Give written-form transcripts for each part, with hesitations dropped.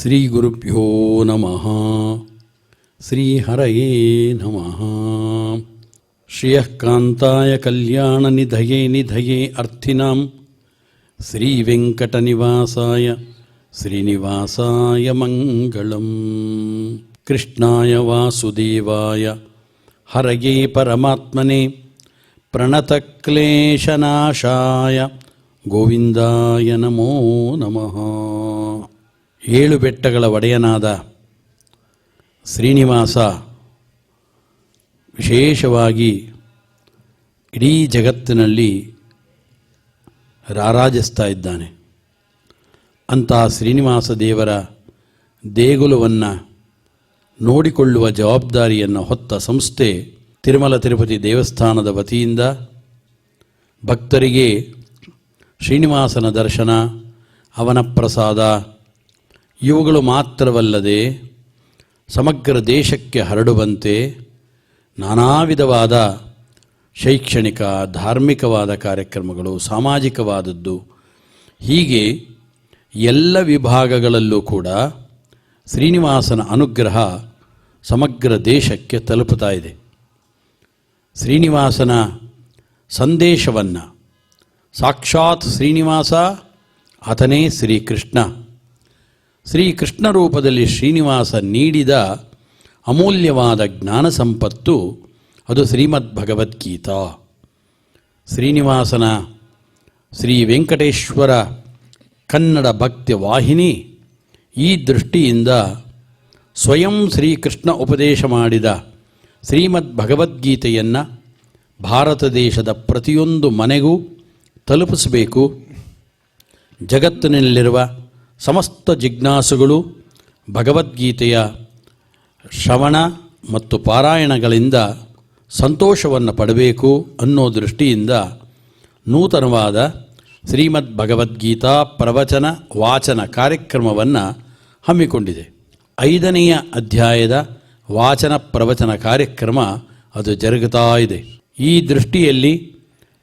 ಶ್ರೀ ಗುರುಭ್ಯೋ ನಮಃ. ಶ್ರೀ ಹರಯೇ ನಮಃ. ಶ್ರಿಯಃ ಕಾಂತಾಯ ಕಲ್ಯಾಣ ನಿಧಯೇ ನಿಧಯೇ ಅರ್ಥಿನಾಂ ಶ್ರೀ ವೆಂಕಟನಿವಾಸಾಯ ಶ್ರೀನಿವಾಸಾಯ ಮಂಗಳಂ. ಕೃಷ್ಣಾಯ ವಾಸುದೇವಾಯ ಹರಯೇ ಪರಮಾತ್ಮನೇ ಪ್ರಣತಕ್ಲೇಶನಾಶಾಯ ಗೋವಿಂದಾಯ ನಮೋ ನಮಃ. 7 ಬೆಟ್ಟಗಳ ಒಡೆಯನಾದ ಶ್ರೀನಿವಾಸ ವಿಶೇಷವಾಗಿ ಇಡೀ ಜಗತ್ತಿನಲ್ಲಿ ರಾರಾಜಿಸ್ತಾ ಇದ್ದಾನೆ. ಅಂಥ ಶ್ರೀನಿವಾಸ ದೇವರ ದೇಗುಲವನ್ನು ನೋಡಿಕೊಳ್ಳುವ ಜವಾಬ್ದಾರಿಯನ್ನು ಹೊತ್ತ ಸಂಸ್ಥೆ ತಿರುಮಲ ತಿರುಪತಿ ದೇವಸ್ಥಾನದ ವತಿಯಿಂದ ಭಕ್ತರಿಗೆ ಶ್ರೀನಿವಾಸನ ದರ್ಶನ, ಅವನ ಪ್ರಸಾದ ಇವುಗಳು ಮಾತ್ರವಲ್ಲದೆ ಸಮಗ್ರ ದೇಶಕ್ಕೆ ಹರಡುವಂತೆ ನಾನಾ ವಿಧವಾದ ಶೈಕ್ಷಣಿಕ, ಧಾರ್ಮಿಕವಾದ ಕಾರ್ಯಕ್ರಮಗಳು, ಸಾಮಾಜಿಕವಾದದ್ದು, ಹೀಗೆ ಎಲ್ಲ ವಿಭಾಗಗಳಲ್ಲೂ ಕೂಡ ಶ್ರೀನಿವಾಸನ ಅನುಗ್ರಹ ಸಮಗ್ರ ದೇಶಕ್ಕೆ ತಲುಪುತ್ತಾ ಇದೆ. ಶ್ರೀನಿವಾಸನ ಸಂದೇಶವನ್ನು ಸಾಕ್ಷಾತ್ ಶ್ರೀನಿವಾಸ ಆತನೇ ಶ್ರೀಕೃಷ್ಣ. ಶ್ರೀಕೃಷ್ಣ ರೂಪದಲ್ಲಿ ಶ್ರೀನಿವಾಸ ನೀಡಿದ ಅಮೂಲ್ಯವಾದ ಜ್ಞಾನ ಸಂಪತ್ತು ಅದು ಶ್ರೀಮದ್ ಭಗವದ್ಗೀತಾ. ಶ್ರೀನಿವಾಸನ ಶ್ರೀ ವೆಂಕಟೇಶ್ವರ ಕನ್ನಡ ಭಕ್ತಿ ವಾಹಿನಿ ಈ ದೃಷ್ಟಿಯಿಂದ ಸ್ವಯಂ ಶ್ರೀಕೃಷ್ಣ ಉಪದೇಶ ಮಾಡಿದ ಶ್ರೀಮದ್ ಭಗವದ್ಗೀತೆಯನ್ನು ಭಾರತ ದೇಶದ ಪ್ರತಿಯೊಂದು ಮನೆಗೂ ತಲುಪಿಸಬೇಕು. ಜಗತ್ತಿನಲ್ಲಿರುವ ಸಮಸ್ತ ಜಿಜ್ಞಾಸುಗಳು ಭಗವದ್ಗೀತೆಯ ಶ್ರವಣ ಮತ್ತು ಪಾರಾಯಣಗಳಿಂದ ಸಂತೋಷವನ್ನು ಪಡಬೇಕು ಅನ್ನೋ ದೃಷ್ಟಿಯಿಂದ ನೂತನವಾದ ಶ್ರೀಮದ್ ಭಗವದ್ಗೀತಾ ಪ್ರವಚನ ವಾಚನ ಕಾರ್ಯಕ್ರಮವನ್ನು ಹಮ್ಮಿಕೊಂಡಿದೆ. 5ನೆಯ ಅಧ್ಯಾಯದ ವಾಚನ ಪ್ರವಚನ ಕಾರ್ಯಕ್ರಮ ಅದು ಜರುಗುತ್ತಾ ಇದೆ. ಈ ದೃಷ್ಟಿಯಲ್ಲಿ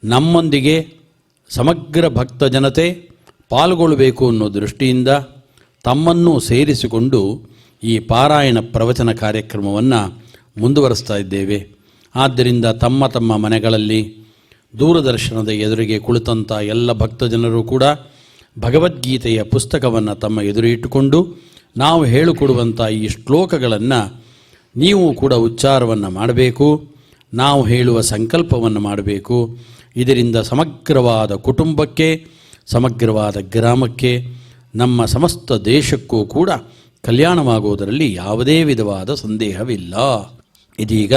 ನಮ್ಮೊಂದಿಗೆ ಸಮಗ್ರ ಭಕ್ತ ಜನತೆ ಪಾಲ್ಗೊಳ್ಳಬೇಕು ಅನ್ನೋ ದೃಷ್ಟಿಯಿಂದ ತಮ್ಮನ್ನು ಸೇರಿಸಿಕೊಂಡು ಈ ಪಾರಾಯಣ ಪ್ರವಚನ ಕಾರ್ಯಕ್ರಮವನ್ನು ಮುಂದುವರಿಸ್ತಾ ಇದ್ದೇವೆ. ಆದ್ದರಿಂದ ತಮ್ಮ ತಮ್ಮ ಮನೆಗಳಲ್ಲಿ ದೂರದರ್ಶನದ ಎದುರಿಗೆ ಕುಳಿತಂಥ ಎಲ್ಲ ಭಕ್ತ ಜನರು ಕೂಡ ಭಗವದ್ಗೀತೆಯ ಪುಸ್ತಕವನ್ನು ತಮ್ಮ ಎದುರು ಇಟ್ಟುಕೊಂಡು ನಾವು ಹೇಳಿಕೊಡುವಂಥ ಈ ಶ್ಲೋಕಗಳನ್ನು ನೀವು ಕೂಡ ಉಚ್ಚಾರವನ್ನು ಮಾಡಬೇಕು. ನಾವು ಹೇಳುವ ಸಂಕಲ್ಪವನ್ನು ಮಾಡಬೇಕು. ಇದರಿಂದ ಸಮಗ್ರವಾದ ಕುಟುಂಬಕ್ಕೆ, ಸಮಗ್ರವಾದ ಗ್ರಾಮಕ್ಕೆ, ನಮ್ಮ ಸಮಸ್ತ ದೇಶಕ್ಕೂ ಕೂಡ ಕಲ್ಯಾಣವಾಗುವುದರಲ್ಲಿ ಯಾವುದೇ ವಿಧವಾದ ಸಂದೇಹವಿಲ್ಲ. ಇದೀಗ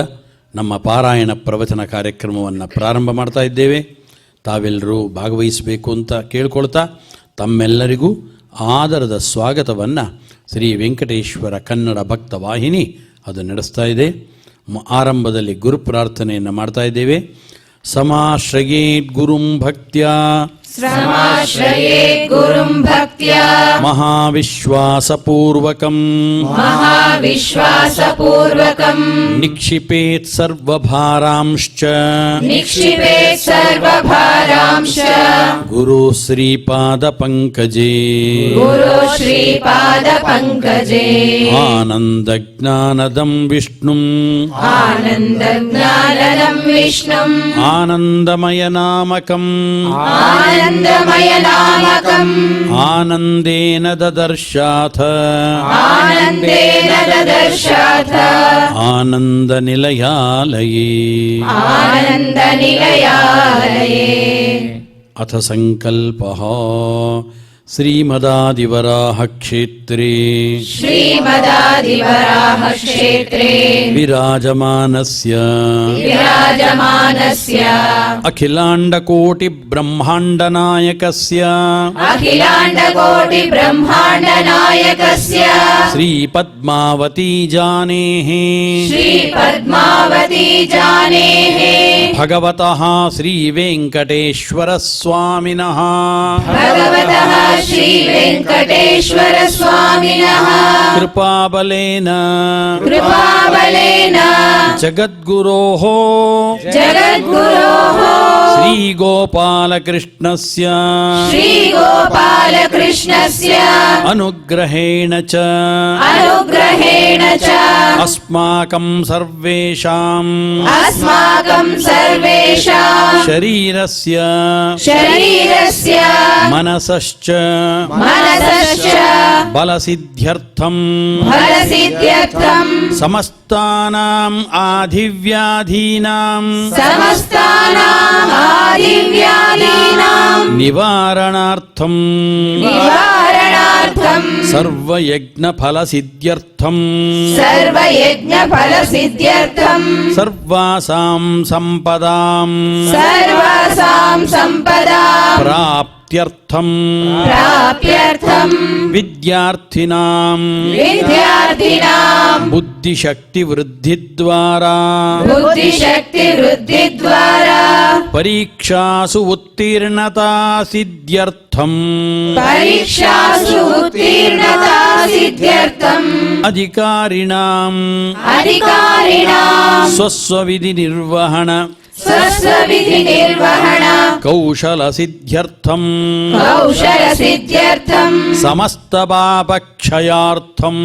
ನಮ್ಮ ಪಾರಾಯಣ ಪ್ರವಚನ ಕಾರ್ಯಕ್ರಮವನ್ನು ಪ್ರಾರಂಭ ಮಾಡ್ತಾ ಇದ್ದೇವೆ. ತಾವೆಲ್ಲರೂ ಭಾಗವಹಿಸಬೇಕು ಅಂತ ಕೇಳ್ಕೊಳ್ತಾ ತಮ್ಮೆಲ್ಲರಿಗೂ ಆದರದ ಸ್ವಾಗತವನ್ನು ಶ್ರೀ ವೆಂಕಟೇಶ್ವರ ಕನ್ನಡ ಭಕ್ತ ವಾಹಿನಿ ಅದು ನಡೆಸ್ತಾ ಇದೆ. ಆರಂಭದಲ್ಲಿ ಗುರು ಪ್ರಾರ್ಥನೆಯನ್ನು ಮಾಡ್ತಾ ಇದ್ದೇವೆ. ಸಮಾಶ್ರಯೇತ್ ಗುರುಂ ಭಕ್ತ್ಯಾ ಮಹಾವಿಶ್ವಾಸಪೂರ್ವಕಂ ನಿಕ್ಷಿಪೇತ್ ಸರ್ವಭಾರಾಂಶ್ಚ ಗುರು ಶ್ರೀಪಾದ ಪಂಕಜೇ ಆನಂದ ಜ್ಞಾನದಂ ವಿಷ್ಣುಂ ಆನಂದಮಯ ನಾಮಕಂ ಆನಂದೇನ ದದರ್ಶಾಥ ಆನಂದ ನಿಲಯಾಲಯೇ. ಅಥ ಸಂಕಲ್ಪಃ ಶ್ರೀಮದಾದಿವರಾಹ ಕ್ಷೇತ್ರೇ ವಿರಾಜಮಾನಸ್ಯ ಅಖಿಲಾಂಡಕೋಟಿ ಬ್ರಹ್ಮಾಂಡ ನಾಯಕಸ್ಯ ಶ್ರೀ ಪದ್ಮಾವತಿ ಜಾನೇಃ ಭಗವತಃ ಶ್ರೀ ವೆಂಕಟೇಶ್ವರ ಸ್ವಾಮಿನಃ ಕೃಪಾಬಲೇನ ಜಗದ್ಗುರೋಃ श्रीगोपालकृष्णस्य अनुग्रहेण च अस्माकं सर्वेषां शरीरस्य मनसश्च बलसिद्ध्यर्थं समस्तानाम् आधिव्याधीनां निवारणार्थं सर्वयज्ञफलसिद्ध्यर्थं सर्वासां संपदां प्राप्त्यर्थं विद्यार्थिनां बुद्धिशक्तिवृद्धिद्वारा परीक्षासु उत्तीर्णता सिद्ध्यर्थं अधिकारिणां स्वस्वविधि निर्वहण कौशलसिद्ध्यर्थं समस्तपापक्षयार्थं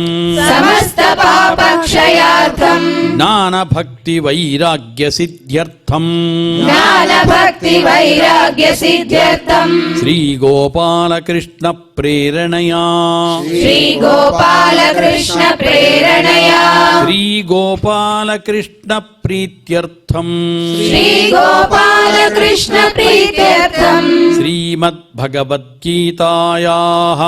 ज्ञानभक्तिवैराग्यसिद्ध्यर्थं श्रीगोपालकृष्णप्रेरणया श्रीगोपालकृष्णप्रीत्यर्थं श्रीमद्भगवद्गीतायाः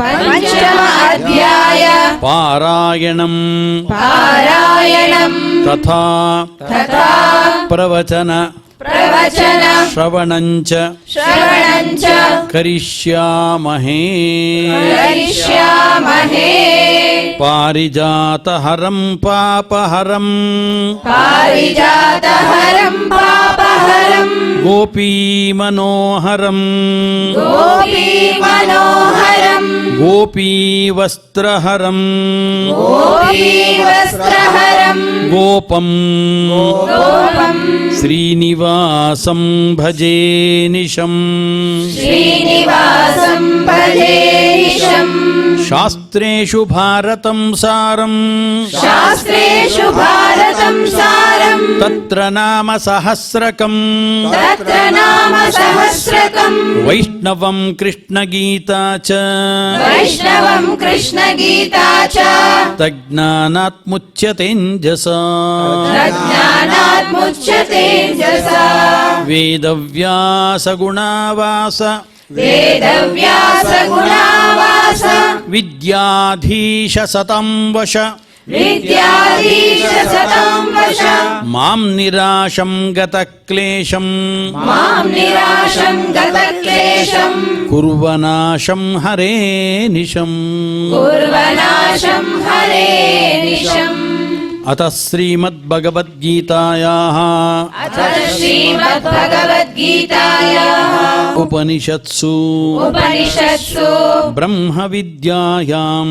पंचम अध्याय पारायणं तथा प्रवचन श्रवणञ्च करिष्यामहे पारिजातहरं पापहरं गोपीमनोहरं गोपीवस्त्रहरं गोपं श्रीनिवासं भजे निशम् शास्त्रेषु भारतं सारं तत्र नाम सहस्रकं वैष्णवं कृष्णगीता च तज्ज्ञानात्मुच्यतेऽञ्जसा वेदव्यासगुणावास विद्याधीश सतं वश मां निराशं गतक्लेशं कुर्वनाशं हरे निशम् अतः श्रीमद्भगवद्गीतायाः उपनिषत्सु ब्रह्मविद्यायां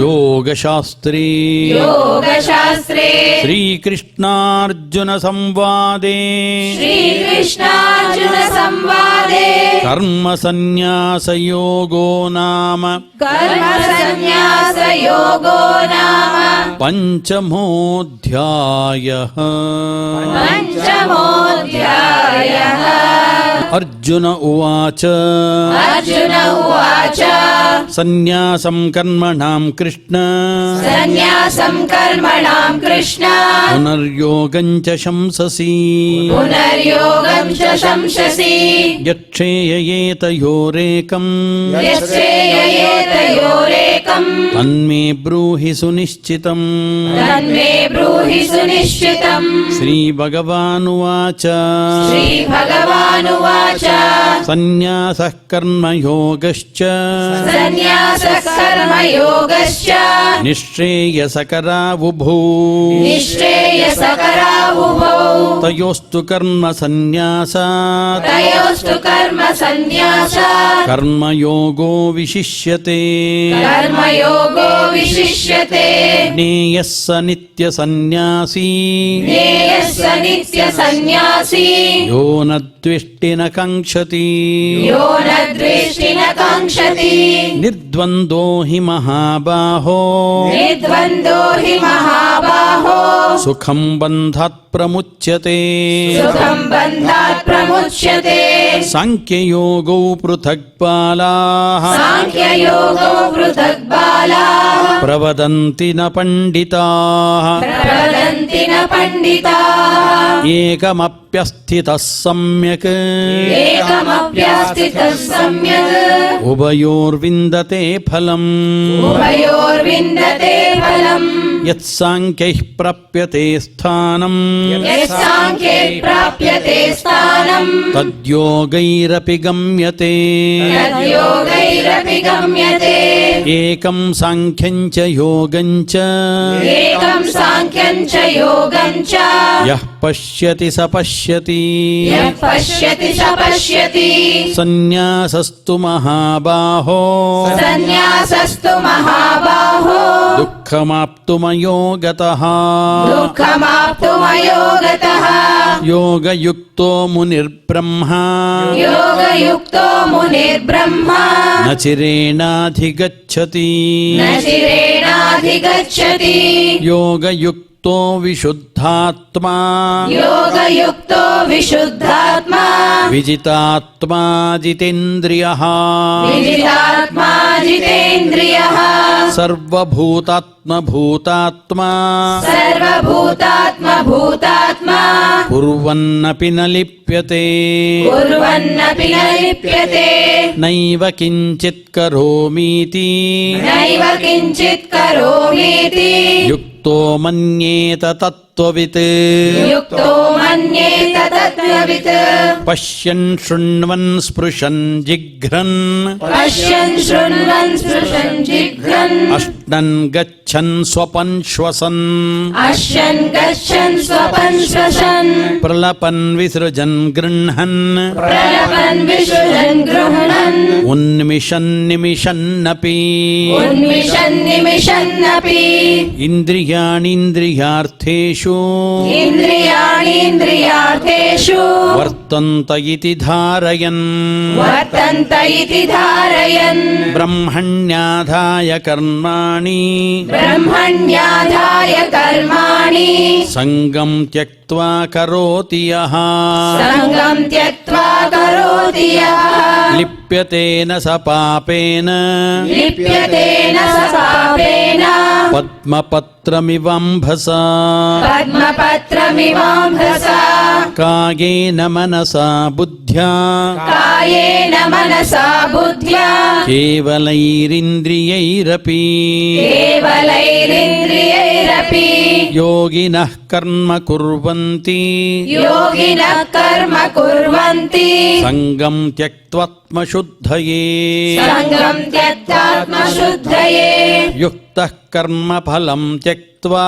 योगशास्त्रे श्रीकृष्णार्जुनसंवादे कर्मसन्न्यासयोगो नाम पंचमोऽध्यायः। अर्जुन उवाच सन्न्यासं कर्मणां कृष्ण पुनर्योगं च शंससि यच्छेययेतयोरेकम् तन्मे ब्रूहि सुनिश्चितम्। श्रीभगवानुवाच సన్యాసః కర్మయోగశ్చ సన్యాసః కర్మయోగశ్చ నిశ్రేయసకరావుభౌ నిశ్రేయసకరావుభౌ తయోస్తు కర్మ సన్యాసాత్ తయోస్తు కర్మ సన్యాసాత్ కర్మయోగో విశిష్యతే కర్మయోగో విశిష్యతే జ్ఞేయః స నిత్య సన్యాసీ జ్ఞేయః స నిత్య సన్యాసీ యో న ద్వేష్టి న కాంక్షతి యో న ద్వేష్టి న కాంక్షతి నిర్ద్వంద్వో హి మహాబాహో నిర్ద్వంద్వో హి మహాబాహో సుఖం బంధాత్ ప్రముచ్యతే సుఖం బంధాత్ ప్రముచ్యతే సాంఖ్యయోగౌ పృథక్ బాలాః సాంఖ్యయోగో పృథక్ బాలాః ప్రవదంతి న పండితాః ప్రవదంతి న పండితాః ఏకమప్యస్థితః సమ్యక్ ఏకమప్యస్థితః సమ్యక్ ఉభయోర్విందతే ఫలం ఉభయోర్విందతే ఫలం యత్సాంఖ్యైః ప్రాప్యతే స్థానం యస్సాంఖ్యే ప్రాప్యతే స్థానం తద్యోగైరపి గమ్యతే తద్యోగైరపి గమ్యతే ఏకం సాంఖ్యం చ యోగం చ ఏకం సాంఖ్యం చ యోగం చ యః పశ్యతి స పశ్యతి యః పశ్యతి స పశ్యతి సన్యాసస్తు మహాబాహో సన్యాసస్తు మహాబాహో దుఃఖమాప్తుమయో గతః దుఃఖమాప్తుమయో గతః యోగయుక్తో మునిర్బ్రహ్మ యోగయుక్తో మునిర్బ్రహ్మ న చిరేణాధిగచ్చతి న చిరేణాధిగచ్చతి యోగయుక్తో విశుద్ధాత్మా యోగయుక్తో విశుద్ధాత్మా విజితాత్మా జితేంద్రియః విజితాత్మా జితేంద్రియః సర్వభూతాత్మభూతాత్మా సర్వభూతాత్మ భూతాత్మా కుర్వన్నపి న లిప్యతే కుర్వన్నపి న లిప్యతే నైవ కించిత్ కరోమీతి నైవ కించిత్ కరోమీతి యుక్తో మన్యేత తత్వవిత్ యుక్తో మన్యేత తత్వవిత్ పశ్యన్ శృణ్వన్ స్పృశన్ జిఘ్రన్ పశ్యన్ శృణ్వన్ స్పృశన్ జిఘ్రన్ అష్ణన్ గచ్చన్ స్వపన్ శ్వసన్ అశ్యన్ గచ్చన్ స్వపన్ శ్వసన్ ప్రలపన్ విసృజన్ గృహన్ ప్రలపన్ విసృజన్ గృహణన్ ఉన్మిషన్ నిమిషన్నపి ఉన్మిషన్ నిమిషన్నపి ఇంద్రియాణీంద్రియార్థేషు ఇంద్రియాణీంద్రియార్థేషు వర్తంత ఇతి ధారయన్ వర్తంత ఇతి ధారయన్ బ్రహ్మణ్యాధాయ కర్మాణి బ్రహ్మణ్యాధాయ కర్మాణి సంగం త్యక్త్వా కరోతి యః సంగం త్యక్త్వా కరోతి యః లిప్యతేన స పాపేన లిప్యతేన స పాపేన పద్మపత్రమివంభసా పద్మపత్రమివాంభసా కాయేన మనసా బుద్ధ్యా కాయేన మనసా బుద్ధ్యా కేవలైరింద్రియైరపి కేవలైరింద్రియైరపి యోగినః కర్మ కుర్వంతి యోగినః కర్మ కుర్వంతి సంగం త్యక్త్వాత్మశుద్ధయే సంగం త్యక్తాత్మశుద్ధయే యుక్తః కర్మఫలం త్యక్త్వా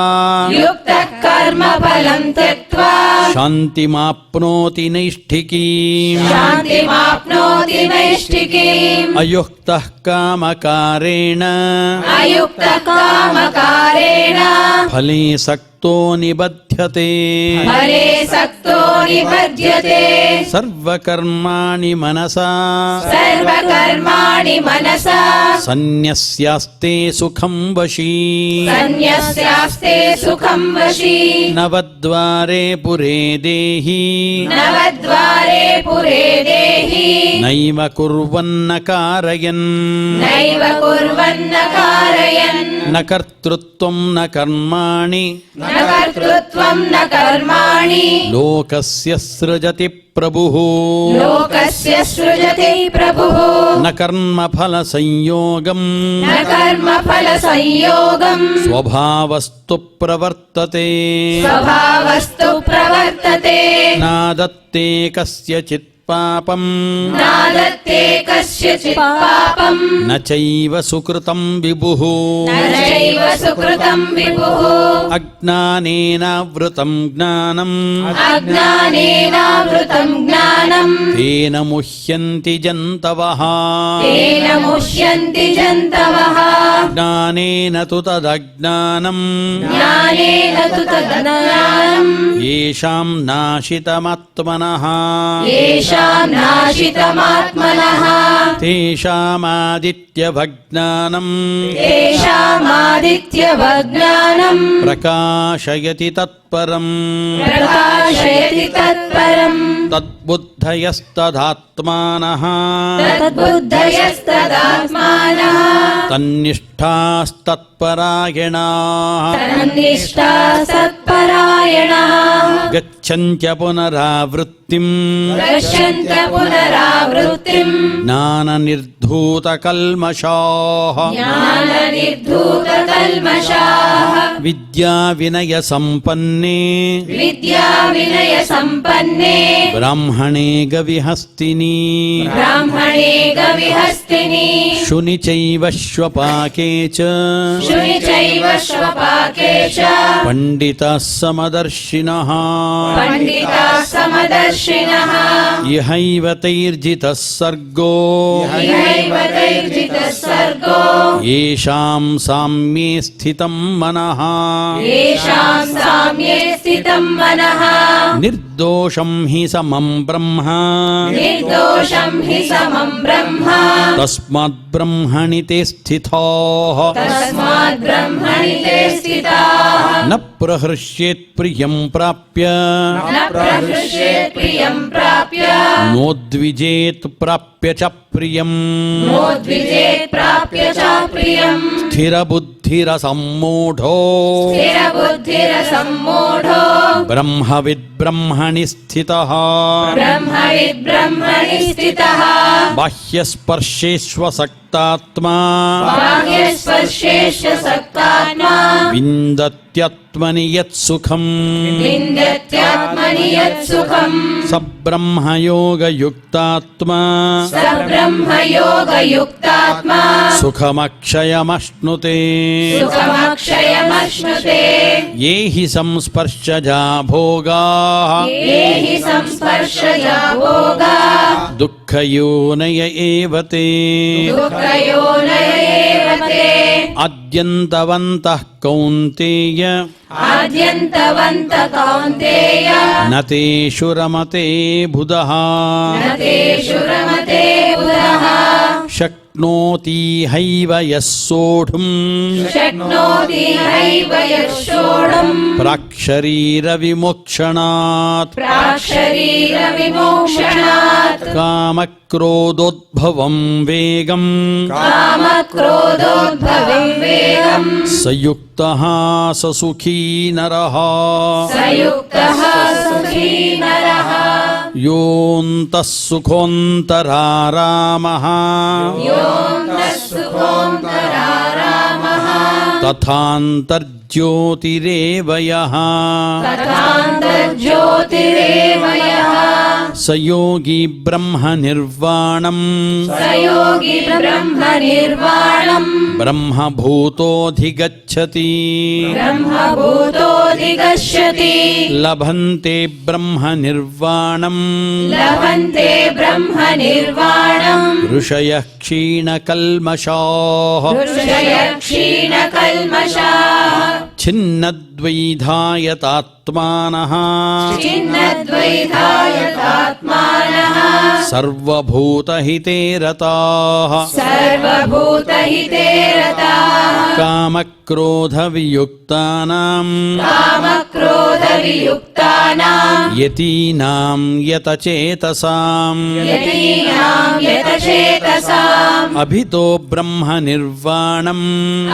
యుక్తః కర్మ ఫలం త్యక్త్వా శాంతిమాప్నోతి నైష్ఠికీం శాంతిమాప్నోతి నైష్ఠికీం అయుక్తః కామకారేణ అయుక్తః కామకారేణ ఫలే సక్తో నిబధ్యతే ఫలే సక్తో నిబధ్యతే సర్వకర్మాణి మనసా సర్వకర్మాణి మనసా సన్యస్యాస్తే సుఖం వశీ సన్యస్యాస్తే సుఖం వశీ నవద్వారే పురే దేహి నవద్వారే పురే దేహి నైవ కుర్వన్న కారయన్ నైవ కుర్వన్న కారయన్ న కర్తృత్వం న కర్మాణి న కర్తృత్వం న కర్మాణి లోకస్య సృజతి ప్రభుః లోకస్య సృజతి ప్రభుః న కర్మఫల సంయోగం న కర్మఫల సంయోగం స్వభావస్తు ప్రవర్తతే స్వభావస్తు ప్రవర్తతే నాదత్తే కస్యచిత్ పాపం నాదత్తే కస్యచిత్ పాపం న చైవ సుకృతం విభుః నైవ సుకృతం విభుః అజ్ఞానేనావృతం జ్ఞానం అజ్ఞానేనావృతం జ్ఞానం తేన ముహ్యంతి జంతవః తేన ముష్యంతి జంతవః జ్ఞానేన తు తదజ్ఞానం జ్ఞానేన తు తదజ్ఞానం యేషాం నాశితమాత్మనః యేషాం నాశితమాత్మనః తేషామాదిత్యవజ్ఞానం తేషామాదిత్యవజ్ఞానం ప్రకాశయతి తత్పరం ప్రకాశయతి తత్పరం తద్బుద్ధయస్తదాత్మానః తద్బుద్ధయస్తదాత్మానః తన్నిష్టాస్తత్పరాయణాః తన్నిష్టా సత్పరాయణః గచ్చన్త్య పునరావృత్తిం గచ్చన్త పునరావృత్తిం జ్ఞాననిర్ధూతకల్మషాః జ్ఞాననిర్ధూతకల్మషాః విద్యా వినయ సంపన్నే విద్యా వినయ సంపన్నే బ్రాహ్మణే గవిహస్తిని బ్రాహ్మణే గవిహస్తిని శుని చైవ శ్వపాకే చ శుని చైవ శ్వపాకే చ పండితాః సమదర్శినః పండితా సమదర్శినః ఇహైవ తైర్జితః సర్గో ఇహైవ తైర్జితః సర్గో యేషాం సామ్యే స్థితం మనః యేషాం సామ్యే స్థితం మనః నిర్దోషం హి సమం బ్రహ్మ నిర్దోషం హి సమం బ్రహ్మ తస్మాత్ బ్రహ్మణి తే స్థితాః తస్మాత్ బ్రహ్మణి తే స్థితాః న ప్రహృష్యేత్ ప్రియం ప్రాప్య న ప్రహృష్యేత్ ప్రియం ప్రాప్య నోద్విజేత్ ప్రాప్య చ ప్రియం నోద్విజేత్ ప్రాప్య చ ప్రియం స్థిరబుద్ధిరసమ్మూఢో స్థిరబుద్ధిరసమ్మూఢో బ్రహ్మవిద్ బ్రహ్మణి స్థితః బ్రహ్మవిద్ బ్రహ్మణి స్థితః బాహ్యస్పర్శేష్వసక్తాత్మా బాహ్యస్పర్శేషు సక్తాత్మా విందత్యత్మని యత్సుఖం విందత్యాత్మని యత్సుఖం స బ్రహ్మయోగయుక్తాత్మా స బ్రహ్మయోగయుక్తాత్మా సుఖమక్షయమశ్నుతే సుఖమక్షయమశ్నుతే ఏ హి సంస్పర్శజా భోగాః ఏ హి సంస్పర్శజా భోగా దుఃఖయోనయ ఏవ తే దుఃఖయోనయ ఏవ తే అద్యంతవంతః కౌంతేయ ఆద్యంతవంత కౌంతేయ న తేషు రమతే బుధః న తేషు రమతే బుధః శక్నోతి హైవ యః సోఢుం శక్నోతి హైవ యశోఢం ప్రాక్శరీర విమోక్షణాత్ ప్రాక్షరీర విమోక్షణాత్ కామక్రోధోద్భవం వేగం కామక్రోధోద్భవం వేగం సయుక్తః స సుఖీ నరః సయుక్తః సుఖీ నరః యోऽन्तः సుఖోऽन्तరారామः యోऽन्तः సుఖోऽन्तరారామः తథాంతర్జ్యోతిరేవ యః తథాంతర్జ్యోతిరేవ యః స యోగి బ్రహ్మ నిర్వాణం స యోగి బ్రహ్మ నిర్వాణం బ్రహ్మభూతోऽధిగచ్చతి బ్రహ్మభూతోऽధిగచ్చతి లభంతే బ్రహ్మ నిర్వాణం లభంతే బ్రహ్మ నిర్వాణం ఋషయః క్షీణకల్మషాః ఋషయ క్షీణకల్మషాః ఛిన్నద్వైధాయతాత్మానః చిన్నద్వైధాయతాత్మానః సర్వభూతహితే రతాః సర్వభూతహితే రతాః కామక్రోధవియుక్తానాం కామక్రోధవియుక్తానాం యతీనాం యతచేతసాం యతీనాం యతచేతసాం అభితో బ్రహ్మ నిర్వాణం